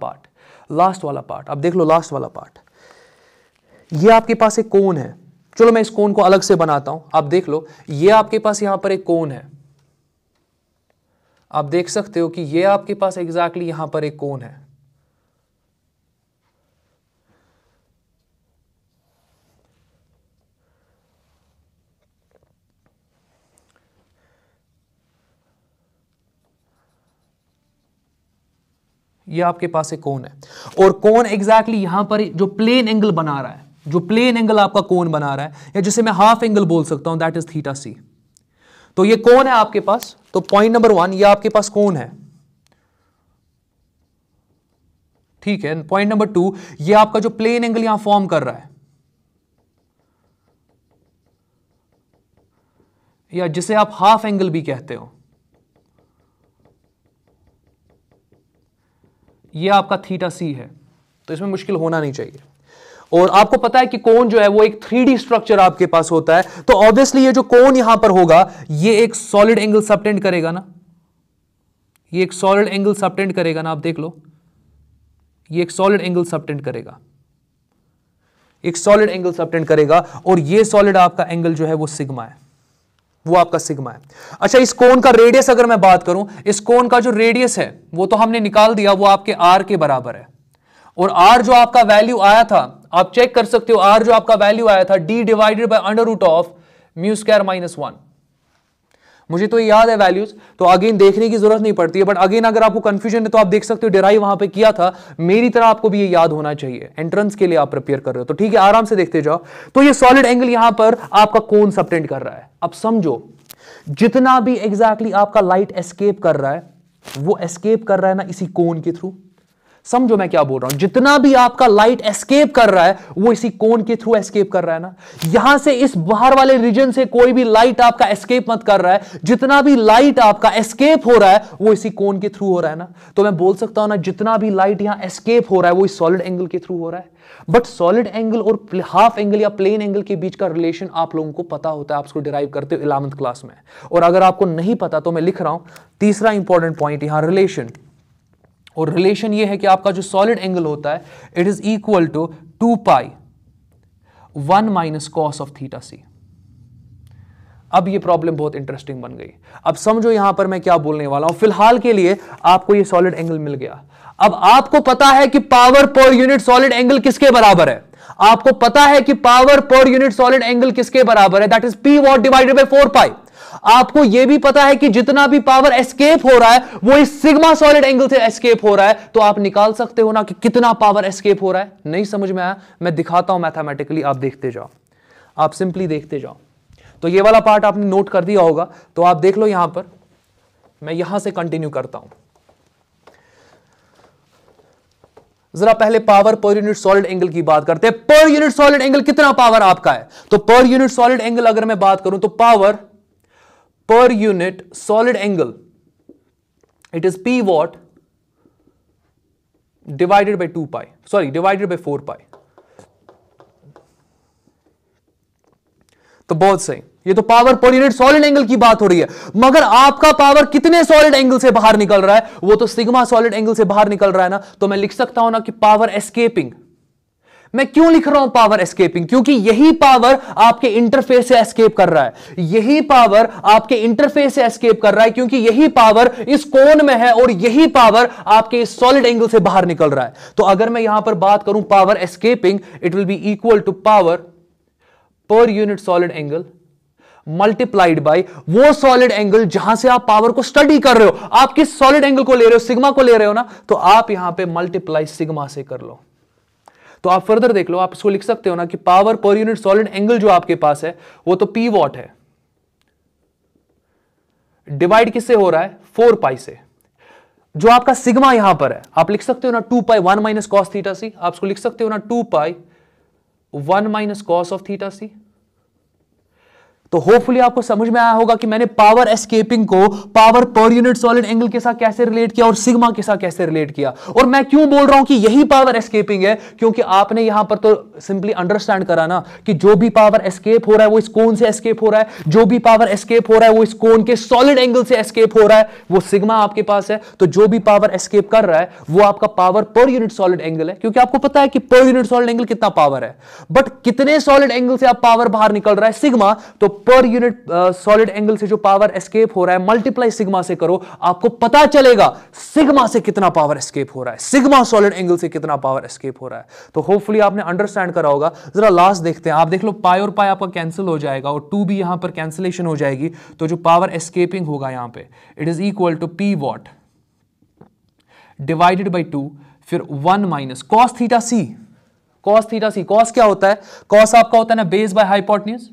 पार्ट अब देख लो। लास्ट वाला पार्ट, ये आपके पास एक कोन है। चलो मैं इस कोन को अलग से बनाता हूं, आप देख लो। ये आपके पास यहां पर एक कोन है, आप देख सकते हो कि ये आपके पास एग्जैक्टली यहां पर एक कोन है। ये आपके पास एक कोन है, और कोन एग्जैक्टली यहां पर जो प्लेन एंगल बना रहा है, जो प्लेन एंगल आपका कोन बना रहा है, या जिसे मैं हाफ एंगल बोल सकता हूं, दैट इज थीटा सी। तो ये कोन है आपके पास। तो पॉइंट नंबर 1, ये आपके पास कोन है, ठीक है। पॉइंट नंबर 2, ये आपका जो प्लेन एंगल यहां फॉर्म कर रहा है, या जिसे आप हाफ एंगल भी कहते हो, ये आपका थीटा सी है। तो इसमें मुश्किल होना नहीं चाहिए। और आपको पता है कि कोन जो है वो एक 3D स्ट्रक्चर आपके पास होता है। तो ऑब्वियसली ये जो कोन यहां पर होगा, ये एक सॉलिड एंगल सबटेंड करेगा ना, ये एक सॉलिड एंगल सबटेंड करेगा ना, आप देख लो। ये एक सॉलिड एंगल सबटेंड करेगा, एक सॉलिड एंगल सबटेंड करेगा, और ये सॉलिड आपका एंगल जो है वो सिग्मा है, वो आपका सिग्मा है। अच्छा, इस कोन का रेडियस अगर मैं बात करूं, इस कोन का जो रेडियस है वो तो हमने निकाल दिया, वो आपके आर के बराबर है। और आर जो आपका वैल्यू आया था, आप चेक कर सकते हो, आर जो आपका वैल्यू आया था D divided by under root of mu square minus 1। मुझे तो याद है वैल्यूज, तो अगेन देखने की जरूरत नहीं पड़ती है। बट अगेन अगर आपको कंफ्यूजन है तो आप देख सकते हो डिराइव वहां पे किया था। मेरी तरह आपको भी ये याद होना चाहिए, एंट्रेंस के लिए आप प्रिपेयर कर रहे हो तो ठीक है, आराम से देखते जाओ। तो ये सॉलिड एंगल यहां पर आपका कोन सबटेंड कर रहा है। अब समझो, जितना भी एग्जैक्टली आपका लाइट एस्केप कर रहा है, वो एस्केप कर रहा है ना इसी कोन के थ्रू। समझो मैं क्या बोल रहा हूं, जितना भी आपका लाइट एस्केप कर रहा है वो इसी कोन के थ्रू एस्केप कर रहा है ना। यहां से इस बाहर वाले रीजन से कोई भी लाइट आपका एस्केप मत कर रहा है, जितना भी लाइट आपका एस्केप हो रहा है वो इसी कोन के थ्रू हो रहा है ना। तो मैं बोल सकता हूं ना, जितना भी लाइट यहां एस्केप हो रहा है वो इस सॉलिड एंगल के थ्रू हो रहा है। बट सॉलिड एंगल और हाफ एंगल या प्लेन एंगल के बीच का रिलेशन आप लोगों को पता होता है, आप उसको डिराइव करते हो 11th क्लास में। और अगर आपको नहीं पता तो मैं लिख रहा हूं तीसरा इंपॉर्टेंट पॉइंट यहां, रिलेशन। और रिलेशन ये है कि आपका जो सॉलिड एंगल होता है, it is equal to 2 pi 1 minus cos of theta C. अब ये प्रॉब्लम बहुत इंटरेस्टिंग बन गई। अब समझो यहां पर मैं क्या बोलने वाला हूं। फिलहाल के लिए आपको ये सॉलिड एंगल मिल गया। अब आपको पता है कि power per unit solid angle किसके बराबर है। आपको पता है कि power per unit solid angle किसके बराबर है, that is P watt divided by 4 पाई। आपको यह भी पता है कि जितना भी पावर एस्केप हो रहा है वो इस सिग्मा सॉलिड एंगल से एस्केप हो रहा है। तो आप निकाल सकते हो ना कि कितना पावर एस्केप हो रहा है। नहीं समझ में आया, मैं दिखाता हूं मैथमेटिकली, आप देखते जाओ, आप सिंपली देखते जाओ। तो ये वाला पार्ट आपने नोट कर दिया होगा, तो आप देख लो यहां पर, मैं यहां से कंटिन्यू करता हूं। जरा पहले power per unit solid angle की बात करते हैं। पर यूनिट सॉलिड एंगल कितना पावर आपका है, तो पर यूनिट सॉलिड एंगल अगर मैं बात करूं तो power per unit solid angle, it is P watt divided by 2 pi, sorry divided by 4 पाई। तो बहुत सही, ये तो power per unit solid angle की बात हो रही है, मगर आपका पावर कितने सॉलिड एंगल से बाहर निकल रहा है, वो तो सिग्मा सॉलिड एंगल से बाहर निकल रहा है ना। तो मैं लिख सकता हूं ना कि पावर एस्केपिंग। मैं क्यों लिख रहा हूं पावर एस्केपिंग? क्योंकि यही पावर आपके इंटरफेस से एस्केप कर रहा है, यही पावर आपके इंटरफेस से एस्केप कर रहा है, क्योंकि यही पावर इस कोन में है और यही पावर आपके इस सॉलिड एंगल से बाहर निकल रहा है। तो अगर मैं यहां पर बात करूं power escaping, it will be equal to power per unit solid angle multiplied by वो सॉलिड एंगल जहां से आप पावर को स्टडी कर रहे हो। आप किस सॉलिड एंगल को ले रहे हो? सिग्मा को ले रहे हो ना, तो आप यहां पे मल्टीप्लाई सिग्मा से कर लो। तो आप फर्दर देख लो, आप इसको लिख सकते हो ना कि power per unit solid angle जो आपके पास है वो तो पी वॉट है, डिवाइड किससे हो रहा है? 4 पाई से। जो आपका सिग्मा यहां पर है आप लिख सकते हो ना 2 पाई 1 माइनस कॉस थीटा सी। आप इसको लिख सकते हो ना 2 pi 1 minus cos of theta सी। तो होपफुली आपको समझ में आया होगा कि मैंने पावर एस्केपिंग को power per unit solid angle के साथ कैसे रिलेट किया और सिग्मा के साथ कैसे रिलेट किया। और मैं क्यों बोल रहा हूं कि यही पावर एस्केपिंग है, क्योंकि आपने यहां पर तो सिंपली अंडरस्टैंड करा ना कि जो भी पावर एस्केप हो रहा है वो इस कोन से एस्केप हो रहा है, जो भी पावर एस्केप हो रहा है वो इस कोन के सॉलिड एंगल से एस्केप हो रहा है, वो सिग्मा आपके पास है। तो जो भी पावर एस्केप कर रहा है वो आपका power per unit solid angle है, क्योंकि आपको पता है कि पर यूनिट सॉलिड एंगल कितना पावर है। बट कितने सॉलिड एंगल से आप पावर बाहर निकल रहा है? सिग्मा। तो पर यूनिट सॉलिड एंगल से जो पावर एस्केप हो रहा है मल्टीप्लाई सिग्मा से करो, आपको पता चलेगा सिग्मा से कितना पावर एस्केप हो रहा है, सिग्मा सॉलिड एंगल से कितना पावर एस्केप हो रहा है। तो होपफुली आपने अंडरस्टैंड करा होगा। जरा लास्ट देखते हैं। आप देख लो पाई और पाई आपका कैंसिल हो जाएगा और 2 भी यहां पर कैंसिलेशन हो जाएगी। तो जो पावर एस्केपिंग होगा यहां पे it is equal to P watt divided by 2, फिर 1 minus cos theta C. Cos theta C, cos क्या होता है? कॉस आपका होता है ना बेस बाय हाइपोटेन्यूज।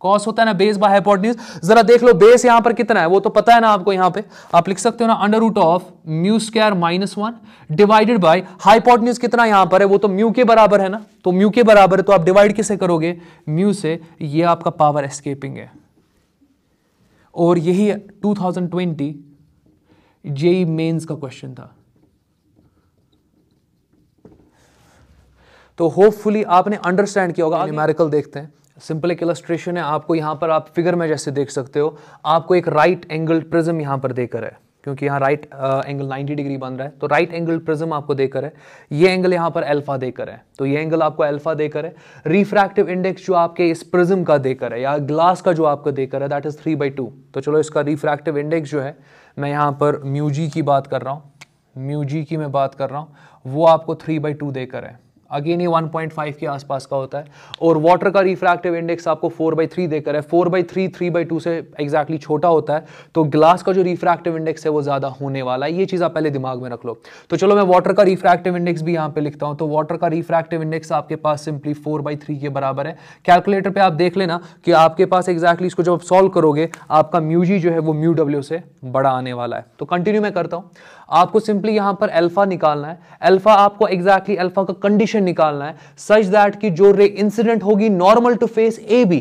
कॉस होता है ना बेस बाय हाइपोटेन्यूज। जरा देख लो बेस यहां पर कितना है, वो तो पता है ना आपको। यहां पे आप लिख सकते हो ना under root of mu square minus 1 divided by hypotenuse कितना यहां पर है, वो तो म्यू के बराबर है ना। तो म्यू के बराबर है तो आप डिवाइड किससे करोगे? म्यू से। ये आपका पावर एस्केपिंग है और यही 2020 जेईई मेंस का क्वेश्चन था। तो होपफुली आपने अंडरस्टैंड किया होगा। न्यूमेरिकल देखते हैं। सिंपल एक इलस्ट्रेशन है आपको यहां पर, आप फिगर में जैसे देख सकते हो, आपको एक राइट एंगल प्रिज्म यहां पर देकर है, क्योंकि यहां राइट एंगल 90 डिग्री बन रहा है। तो राइट एंगल प्रिज्म आपको देकर है, ये एंगल यहां पर अल्फा देकर है। तो ये एंगल आपको अल्फा देकर है। रिफ्रैक्टिव इंडेक्स जो आपके इस प्रिज्म का देकर है या ग्लास का जो आपको देकर है दैट इज 3/2। तो चलो इसका रिफ्रैक्टिव इंडेक्स जो है, मैं यहां पर म्यू जी की बात कर रहा हूं, म्यू जी की मैं बात कर रहा हूं, वो आपको 3/2 देकर है। अगेन ये 1.5 के आसपास का होता है। और वाटर का रिफ्रैक्टिव इंडेक्स आपको 4/3 देकर है। 4/3 3/2 से एग्जैक्टली छोटा होता है, तो ग्लास का जो रिफ्रैक्टिव इंडेक्स है वो ज्यादा होने वाला है। ये चीज आप पहले दिमाग में रख लो। तो चलो मैं वाटर का रिफ्रैक्टिव इंडेक्स भी यहाँ पे लिखता हूँ। तो वाटर का रिफ्रैक्टिव इंडेक्स आपके पास सिंपली 4/3 के बराबर है। कैलकुलेटर पे आप देख लेना कि आपके पास एग्जैक्टली इसको जब सॉल्व करोगे आपका म्यू जी जो है वो म्यू डब्ल्यू से बड़ा आने वाला है। तो कंटिन्यू मैं करता हूँ। आपको सिंपली यहां पर अल्फा निकालना है। अल्फा आपको एग्जैक्टली अल्फा का कंडीशन निकालना है सच दैट कि जो रे इंसिडेंट होगी normal to face A B.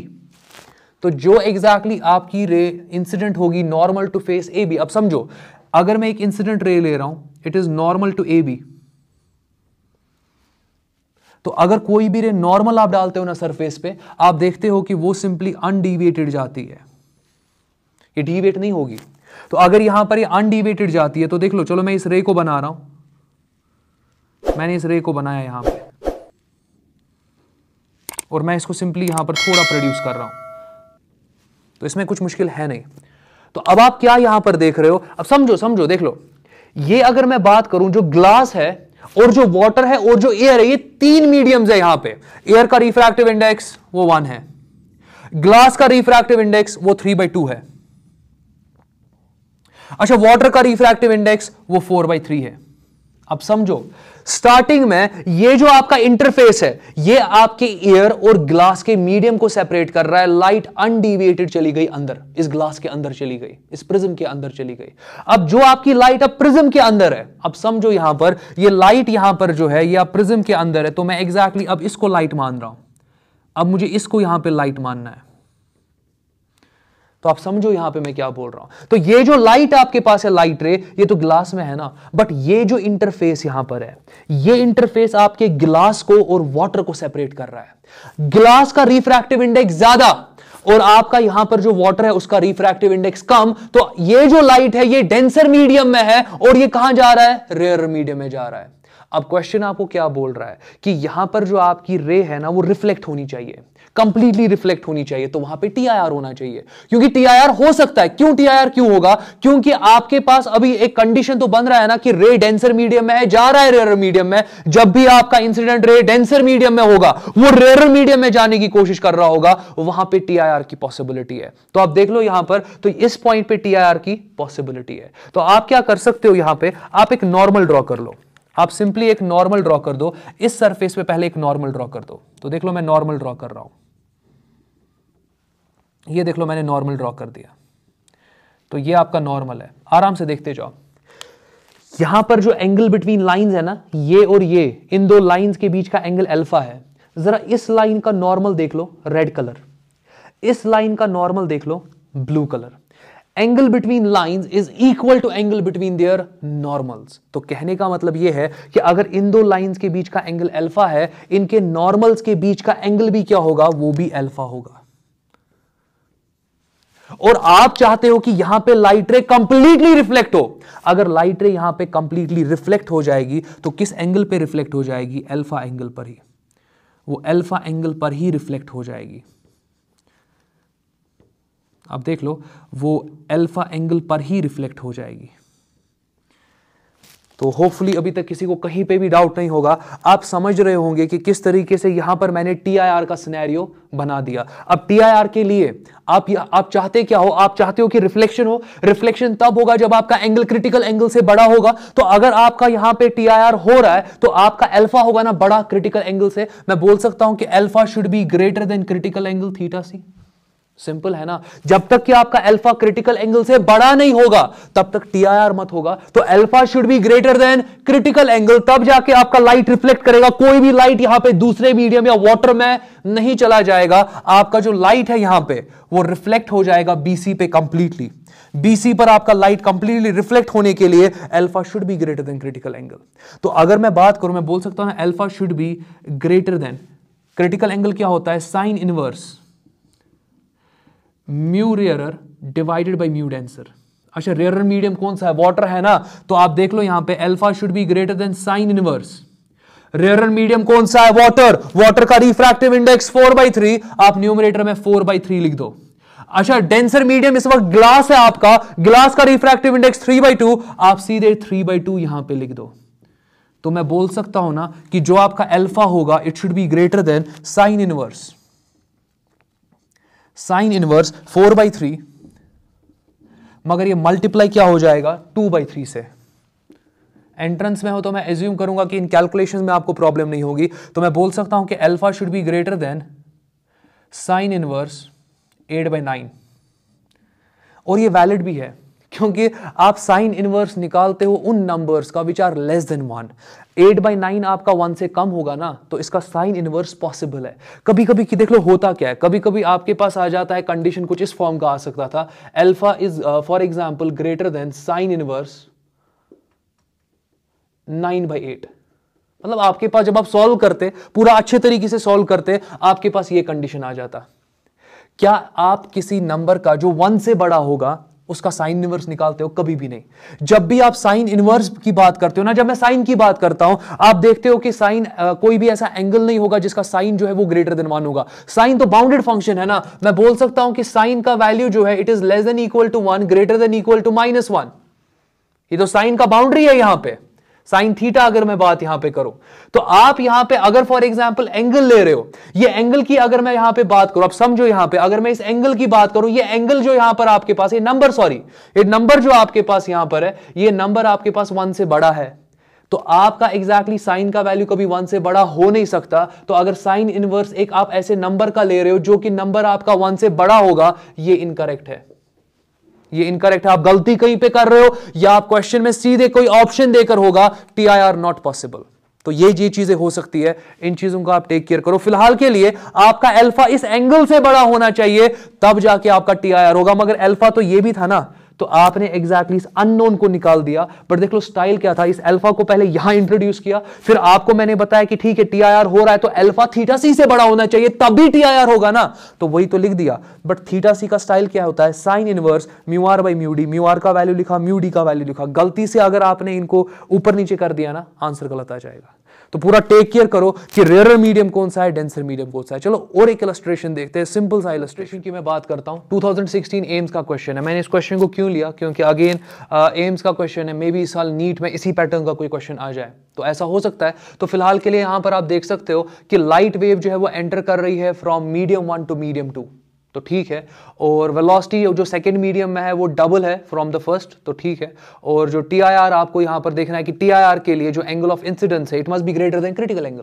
तो जो एग्जैक्टली आपकी रे इंसिडेंट होगी normal to face A B. अब समझो, अगर मैं एक इंसिडेंट रे ले रहा हूं, it is normal to A B. तो अगर कोई भी रे नॉर्मल आप डालते हो ना सरफेस पे, आप देखते हो कि वो सिंपली अनडिविएटेड जाती है, ये डिविएट नहीं होगी। तो अगर यहां पर ये अनडिविएटेड जाती है तो देख लो, चलो मैं इस रे को बना रहा हूं, मैंने इस रे को बनाया यहां पे और मैं इसको सिंपली यहां पर थोड़ा प्रोड्यूस कर रहा हूं, तो इसमें कुछ मुश्किल है नहीं। तो अब आप क्या यहां पर देख रहे हो? अब समझो देख लो, ये अगर मैं बात करूं जो ग्लास है और जो वाटर है और जो एयर है, ये 3 मीडियम्स है यहां पे। एयर का रिफ्रैक्टिव इंडेक्स वो 1 है, ग्लास का रिफ्रैक्टिव इंडेक्स वो 3/2 है। अच्छा, वाटर का रिफ्रैक्टिव इंडेक्स वो 4/3 है। अब समझो, स्टार्टिंग में ये जो आपका इंटरफेस है ये आपके एयर और ग्लास के मीडियम को सेपरेट कर रहा है। लाइट अनडिविएटेड चली गई अंदर, इस ग्लास के अंदर चली गई, इस प्रिज्म के अंदर चली गई। अब जो आपकी लाइट अब प्रिज्म के अंदर है, अब समझो यहां पर ये लाइट यहां पर जो है ये अब प्रिज्म के अंदर है, तो मैं एग्जैक्टली अब इसको लाइट मान रहा हूं। अब मुझे इसको यहां पर लाइट मानना है। तो आप समझो यहां पे मैं क्या बोल रहा हूं। तो ये जो लाइट आपके पास है, लाइट रे, ये तो ग्लास में है ना, बट ये जो इंटरफेस यहां पर है, ये इंटरफेस आपके ग्लास को और वाटर को सेपरेट कर रहा है। ग्लास का रिफ्रैक्टिव इंडेक्स ज्यादा और आपका यहां पर जो वाटर है उसका रिफ्रैक्टिव इंडेक्स कम, तो ये जो लाइट है ये डेंसर मीडियम में है और ये कहां जा रहा है, रेयर मीडियम में जा रहा है। अब क्वेश्चन आपको क्या बोल रहा है कि यहां पर जो आपकी रे है ना वो रिफ्लेक्ट होनी चाहिए, कंप्लीटली रिफ्लेक्ट होनी चाहिए, तो वहां पे टीआईआर होना चाहिए, क्योंकि टीआईआर हो सकता है। क्यों टीआईआर क्यों होगा, क्योंकि आपके पास अभी एक कंडीशन तो बन रहा है ना कि रे डेंसर मीडियम में है, जा रहा है रेयर मीडियम में। जब भी आपका इंसिडेंट रे डेंसर मीडियम में होगा, वो रेयर मीडियम में जाने की कोशिश कर रहा होगा, वहां पे टीआईआर की पॉसिबिलिटी है। तो आप देख लो यहां पर, तो इस पॉइंट पे टीआईआर की पॉसिबिलिटी है। तो आप क्या कर सकते हो, यहां पे आप एक नॉर्मल ड्रॉ कर लो, आप सिंपली एक नॉर्मल ड्रॉ कर दो इस सरफेस पे, पहले एक नॉर्मल ड्रॉ कर दो। तो देख लो मैं नॉर्मल ड्रॉ कर रहा हूं, ये देख लो मैंने नॉर्मल ड्रॉ कर दिया। तो ये आपका नॉर्मल है, आराम से देखते जाओ। यहां पर जो एंगल बिटवीन लाइंस है ना, ये और ये, इन दो लाइंस के बीच का एंगल अल्फा है। जरा इस लाइन का नॉर्मल देख लो रेड कलर, इस लाइन का नॉर्मल देख लो blue colour. Angle between lines is equal to angle between their normals. तो कहने का मतलब यह है कि अगर इन दो लाइंस के बीच का एंगल अल्फा है, इनके नॉर्मल्स के बीच का एंगल भी क्या होगा, वो भी अल्फा होगा। और आप चाहते हो कि यहां पे लाइट रे कंप्लीटली रिफ्लेक्ट हो। अगर लाइट रे यहां पे कंप्लीटली रिफ्लेक्ट हो जाएगी तो किस एंगल पे रिफ्लेक्ट हो जाएगी, अल्फा एंगल पर ही, वो अल्फा एंगल पर ही रिफ्लेक्ट हो जाएगी। अब देख लो, वो अल्फा एंगल पर ही रिफ्लेक्ट हो जाएगी। तो होपफुली अभी तक किसी को कहीं पे भी डाउट नहीं होगा, आप समझ रहे होंगे कि किस तरीके से यहां पर मैंने टीआईआर का सिनेरियो बना दिया। अब टीआईआर के लिए आप चाहते क्या हो, आप चाहते हो कि रिफ्लेक्शन हो। रिफ्लेक्शन तब होगा जब आपका एंगल क्रिटिकल एंगल से बड़ा होगा। तो अगर आपका यहां पे टीआईआर हो रहा है तो आपका अल्फा होगा ना बड़ा क्रिटिकल एंगल से। मैं बोल सकता हूं कि alpha should be greater than critical angle theta C. Simple है ना, जब तक कि आपका अल्फा क्रिटिकल एंगल से बड़ा नहीं होगा तब तक टीआईआर मत होगा। तो alpha should be greater than critical angle, तब जाके आपका लाइट रिफ्लेक्ट करेगा। कोई भी लाइट यहां पे दूसरे मीडियम या वाटर में नहीं चला जाएगा। आपका जो लाइट है यहां पे वो रिफ्लेक्ट हो जाएगा बीसी पे कंप्लीटली। बीसी पर आपका लाइट कंप्लीटली रिफ्लेक्ट होने के लिए alpha should be greater than critical angle. तो अगर मैं बात करूं, मैं बोल सकता हूं alpha should be greater than critical angle. क्या होता है, sine inverse mu rarer divided by mu denser. अच्छा, रेयरर मीडियम कौन सा है, वाटर है ना। तो आप देख लो यहां पे alpha should be greater than sine inverse. Rarer medium कौन सा है, वाटर। वाटर का रिफ्रैक्टिव इंडेक्स 4/3, आप न्यूमरेटर में 4/3 लिख दो। अच्छा, डेंसर मीडियम इस वक्त ग्लास है आपका, ग्लास का रिफ्रैक्टिव इंडेक्स 3/2, आप सीधे 3/2 यहां पे लिख दो। तो मैं बोल सकता हूं ना कि जो आपका अल्फा होगा it should be greater than sine inverse, sine inverse 4/3, मगर ये मल्टीप्लाई क्या हो जाएगा 2/3 से। एंट्रेंस में हो तो मैं एज्यूम करूंगा कि इन कैलकुलेशंस में आपको प्रॉब्लम नहीं होगी। तो मैं बोल सकता हूं कि alpha should be greater than sine inverse 8/9। और ये वैलिड भी है क्योंकि आप साइन इनवर्स निकालते हो उन नंबर्स का विच आर लेस देन 1। 8/9 आपका 1 से कम होगा ना, तो इसका साइन इनवर्स पॉसिबल है। कभी कभी कि देख लो होता क्या है, कभी कभी आपके पास आ जाता है कंडीशन कुछ इस फॉर्म का आ सकता था, alpha is for example greater than sine inverse 9/8। मतलब आपके पास जब आप सॉल्व करते, पूरा अच्छे तरीके से सॉल्व करते, आपके पास ये कंडीशन आ जाता। क्या आप किसी नंबर का जो 1 से बड़ा होगा उसका साइन इनवर्स निकालते हो? कभी भी नहीं। जब भी आप साइन इनवर्स की बात करते हो ना, जब मैं साइन की बात करता हूं, आप देखते हो कि साइन कोई भी ऐसा एंगल नहीं होगा जिसका साइन जो है वो ग्रेटर देन 1 होगा। साइन तो बाउंडेड फंक्शन है ना। मैं बोल सकता हूं कि साइन का वैल्यू जो है it is less than equal to 1, greater than equal to -1। ये तो साइन का बाउंड्री है यहां पे। साइन थीटा अगर मैं बात यहां पे करूं तो आप यहां पे अगर फॉर एग्जांपल एंगल ले रहे हो, ये एंगल की अगर मैं यहां पे बात करूं, आप समझो यहां पे अगर मैं इस एंगल की बात करूं, ये एंगल जो यहां पर आपके पास, ये नंबर जो आपके पास यहां पर है, ये नंबर आपके पास 1 से बड़ा है। तो आपका एग्जैक्टली साइन का वैल्यू कभी 1 से बड़ा हो नहीं सकता। तो अगर साइन इनवर्स एक आप ऐसे नंबर का ले रहे हो जो कि नंबर आपका 1 से बड़ा होगा, ये इनकरेक्ट है। ये इनकरेक्ट है, आप गलती कहीं पे कर रहे हो, या आप क्वेश्चन में सीधे कोई ऑप्शन देकर होगा टीआईआर नॉट पॉसिबल। तो ये चीजें हो सकती है, इन चीजों का आप टेक केयर करो। फिलहाल के लिए आपका अल्फा इस एंगल से बड़ा होना चाहिए, तब जाके आपका टीआईआर होगा। मगर अल्फा तो ये भी था ना, तो आपने एग्जैक्टली इस अननोन को निकाल दिया। बट देख लो स्टाइल क्या था, इस अल्फा को पहले यहां इंट्रोड्यूस किया, फिर आपको मैंने बताया कि ठीक है टीआईआर हो रहा है तो अल्फा थीटा सी से बड़ा होना चाहिए, तभी टीआईआर होगा ना, तो वही तो लिख दिया। बट थीटा सी का स्टाइल क्या होता है, sine inverse mu R by mu D, mu R का वैल्यू लिखा, म्यू डी का वैल्यू लिखा। गलती से अगर आपने इनको ऊपर नीचे कर दिया ना, आंसर गलत आ जाएगा। तो पूरा टेक केयर करो कि रेयर मीडियम कौन सा है, डेंसर मीडियम कौन सा है। चलो और एक इलस्ट्रेशन देखते हैं, सिंपल सा इलस्ट्रेशन की मैं बात करता हूं। 2016 एम्स का क्वेश्चन है। मैंने इस क्वेश्चन को क्यों लिया, क्योंकि अगेन एम्स का क्वेश्चन है, मे बी इस साल नीट में इसी पैटर्न का कोई क्वेश्चन आ जाए, तो ऐसा हो सकता है। तो फिलहाल के लिए यहां पर आप देख सकते हो कि लाइट वेव जो है वो एंटर कर रही है फ्रॉम मीडियम 1 टू मीडियम 2, तो ठीक है। और वेलोसिटी जो सेकंड मीडियम में है वो डबल है फ्रॉम द फर्स्ट, तो ठीक है। और जो टीआईआर आपको यहां पर देखना है कि टीआईआर के लिए जो एंगल ऑफ इंसिडेंस है, it must be greater than critical angle.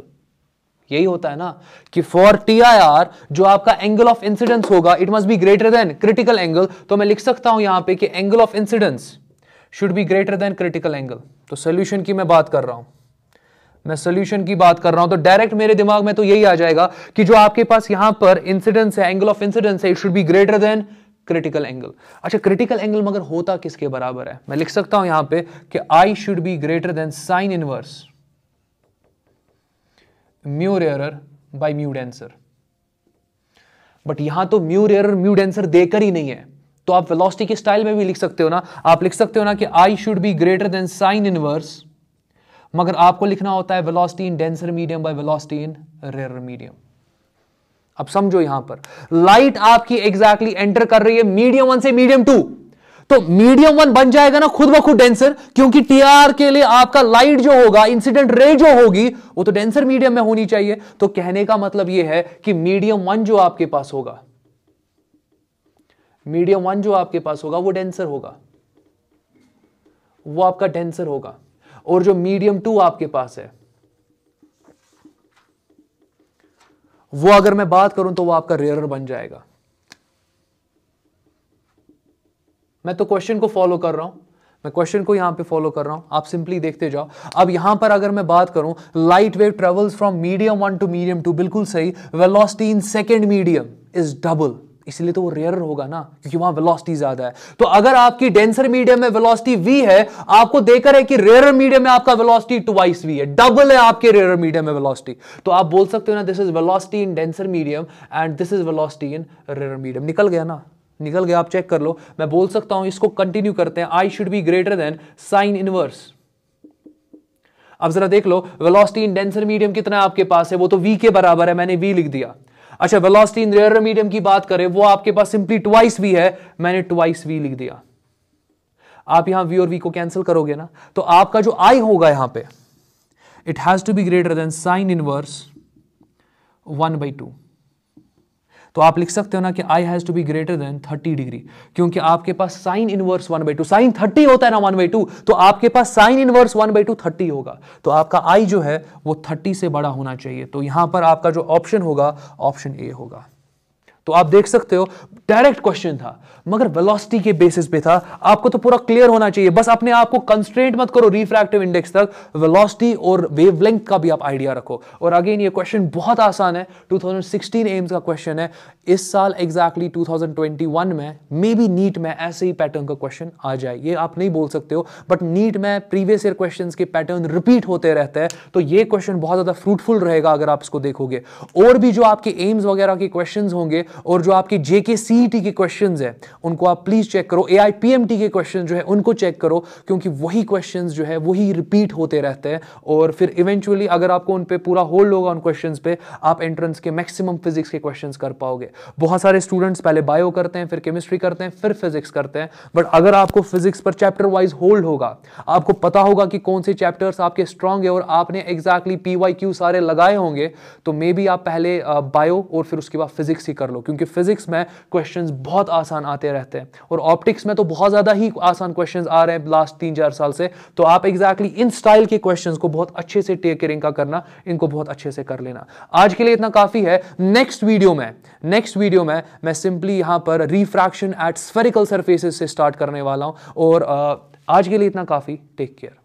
यही होता है ना कि फॉर टीआईआर जो आपका एंगल ऑफ इंसिडेंस होगा, it must be greater than critical angle. तो मैं लिख सकता हूं यहां पे कि angle of incidence should be greater than critical angle. तो सोल्यूशन की मैं बात कर रहा हूं, मैं सोल्यूशन की बात कर रहा हूं, तो डायरेक्ट मेरे दिमाग में तो यही आ जाएगा कि जो आपके पास यहां पर इंसिडेंस है, एंगल ऑफ इंसिडेंस है, it should be greater than critical angle. अच्छा, क्रिटिकल एंगल मगर होता किसके बराबर है, मैं लिख सकता हूं यहां पे कि I should be greater than sine inverse mu rarer by mu denser. But यहां तो म्यू रेयरर म्यू डेंसर देकर ही नहीं है, तो आप वेलोसिटी के स्टाइल में भी लिख सकते हो ना, आप लिख सकते हो ना कि I should be greater than sine inverse, मगर आपको लिखना होता है velocity in denser medium by velocity in rare medium. अब समझो यहां पर लाइट आपकी एग्जैक्टली एंटर कर रही है मीडियम 1 से मीडियम 2, तो मीडियम 1 बन जाएगा ना खुद ब खुद डेंसर, क्योंकि टीआर के लिए आपका लाइट जो होगा, इंसिडेंट रे जो होगी, वो तो डेंसर मीडियम में होनी चाहिए। तो कहने का मतलब यह है कि मीडियम 1 जो आपके पास होगा, मीडियम 1 जो आपके पास होगा वो डेंसर होगा, वो आपका डेंसर होगा। और जो मीडियम 2 आपके पास है, वो अगर मैं बात करूं तो वो आपका रेयरर बन जाएगा। मैं तो क्वेश्चन को फॉलो कर रहा हूं, मैं क्वेश्चन को यहां पे फॉलो कर रहा हूं, आप सिंपली देखते जाओ। अब यहां पर अगर मैं बात करूं, light wave travels from medium 1 to medium 2, बिल्कुल सही। Velocity in second medium is double, इसलिए तो वो रेयर होगा ना, क्योंकि वहां वेलोसिटी ज्यादा है। तो अगर आपकी डेंसर मीडियम में वेलोसिटी v है, आपको देकर है कि रेयर मीडियम में आपका वेलोसिटी ट्वाइस v है, डबल है आपके रेयर मीडियम में वेलोसिटी। तो आप बोल सकते हो ना, this is velocity in denser medium and this is velocity in rare medium. निकल गया ना, निकल गया, आप चेक कर लो। मैं बोल सकता हूं, इसको कंटिन्यू करते हैं, आई should be greater than sine inverse. अब जरा देख लो, वेलोसिटी इन डेंसर मीडियम कितना है आपके पास है, वो तो v के बराबर है, मैंने v लिख दिया। अच्छा, वेलोसिटी इन रेयर मीडियम की बात करें, वो आपके पास सिंपली ट्वाइस v है, मैंने ट्वाइस v लिख दिया। आप यहां v और v को कैंसिल करोगे ना, तो आपका जो i होगा यहां पे, it has to be greater than sine inverse 1/2। तो आप लिख सकते हो ना कि i has to be greater than 30 degree, क्योंकि आपके पास साइन इनवर्स 1/2, साइन 30 होता है ना 1/2, तो आपके पास साइन इनवर्स 1/2 30 होगा, तो आपका i जो है वो 30 से बड़ा होना चाहिए। तो यहां पर आपका जो ऑप्शन होगा, ऑप्शन ए होगा। तो आप देख सकते हो डायरेक्ट क्वेश्चन था, मगर वेलोसिटी के बेसिस पे था। आपको तो पूरा क्लियर होना चाहिए, बस अपने आप को कंस्ट्रेंट मत करो रिफ्रैक्टिव इंडेक्स तक, वेलोसिटी और वेवलेंथ का भी आप आइडिया रखो। और अगेन ये क्वेश्चन बहुत आसान है, 2016 एम्स का क्वेश्चन है। इस साल एग्जैक्टली 2021 में मे बी नीट में ऐसे ही पैटर्न का क्वेश्चन आ जाए, ये आप नहीं बोल सकते हो, बट नीट में प्रीवियस ईयर क्वेश्चंस के पैटर्न रिपीट होते रहते हैं, तो ये क्वेश्चन बहुत ज्यादा फ्रूटफुल रहेगा अगर आप इसको देखोगे। और भी जो आपके एम्स वगैरह के क्वेश्चंस होंगे और जो आपके जेके सीईटी के क्वेश्चंस हैं, उनको आप प्लीज चेक करो। एआईपीएमटी के क्वेश्चन जो है उनको चेक करो, क्योंकि वही क्वेश्चंस जो है वही रिपीट होते रहते हैं, और फिर इवेंचुअली अगर आपको उन पे पूरा होल्ड होगा उन क्वेश्चंस पे, आप एंट्रेंस के मैक्सिमम फिजिक्स के क्वेश्चंस कर पाओगे। बहुत सारे स्टूडेंट्स पहले बायो करते हैं, फिर केमिस्ट्री करते हैं, फिर फिजिक्स करते हैं, बट अगर आपको फिजिक्स पर चैप्टर वाइज होल्ड होगा, आपको पता होगा कि कौन से चैप्टर्स आपके स्ट्रांग है और आपने एग्जैक्टली पीवाईक्यू सारे लगाए होंगे, तो मे बी आप पहले बायो और फिर उसके बाद फिजिक्स ही कर लो, क्योंकि फिजिक्स में क्वेश्चंस बहुत आसान आते रहते हैं, और ऑप्टिक्स में तो बहुत ज्यादा ही आसान क्वेश्चंस आ रहे हैं लास्ट 3-4 साल से। तो आप एग्जैक्टली इन स्टाइल के क्वेश्चंस को बहुत अच्छे से टेक केयरिंग का करना, इनको बहुत अच्छे से कर लेना। आज के लिए इतना काफी है। नेक्स्ट वीडियो में मैं सिंपली यहां पर रिफ्रैक्शन एट स्फेरिकल सरफेसेस से स्टार्ट करने वाला हूं, और आज के लिए इतना काफी। Take care.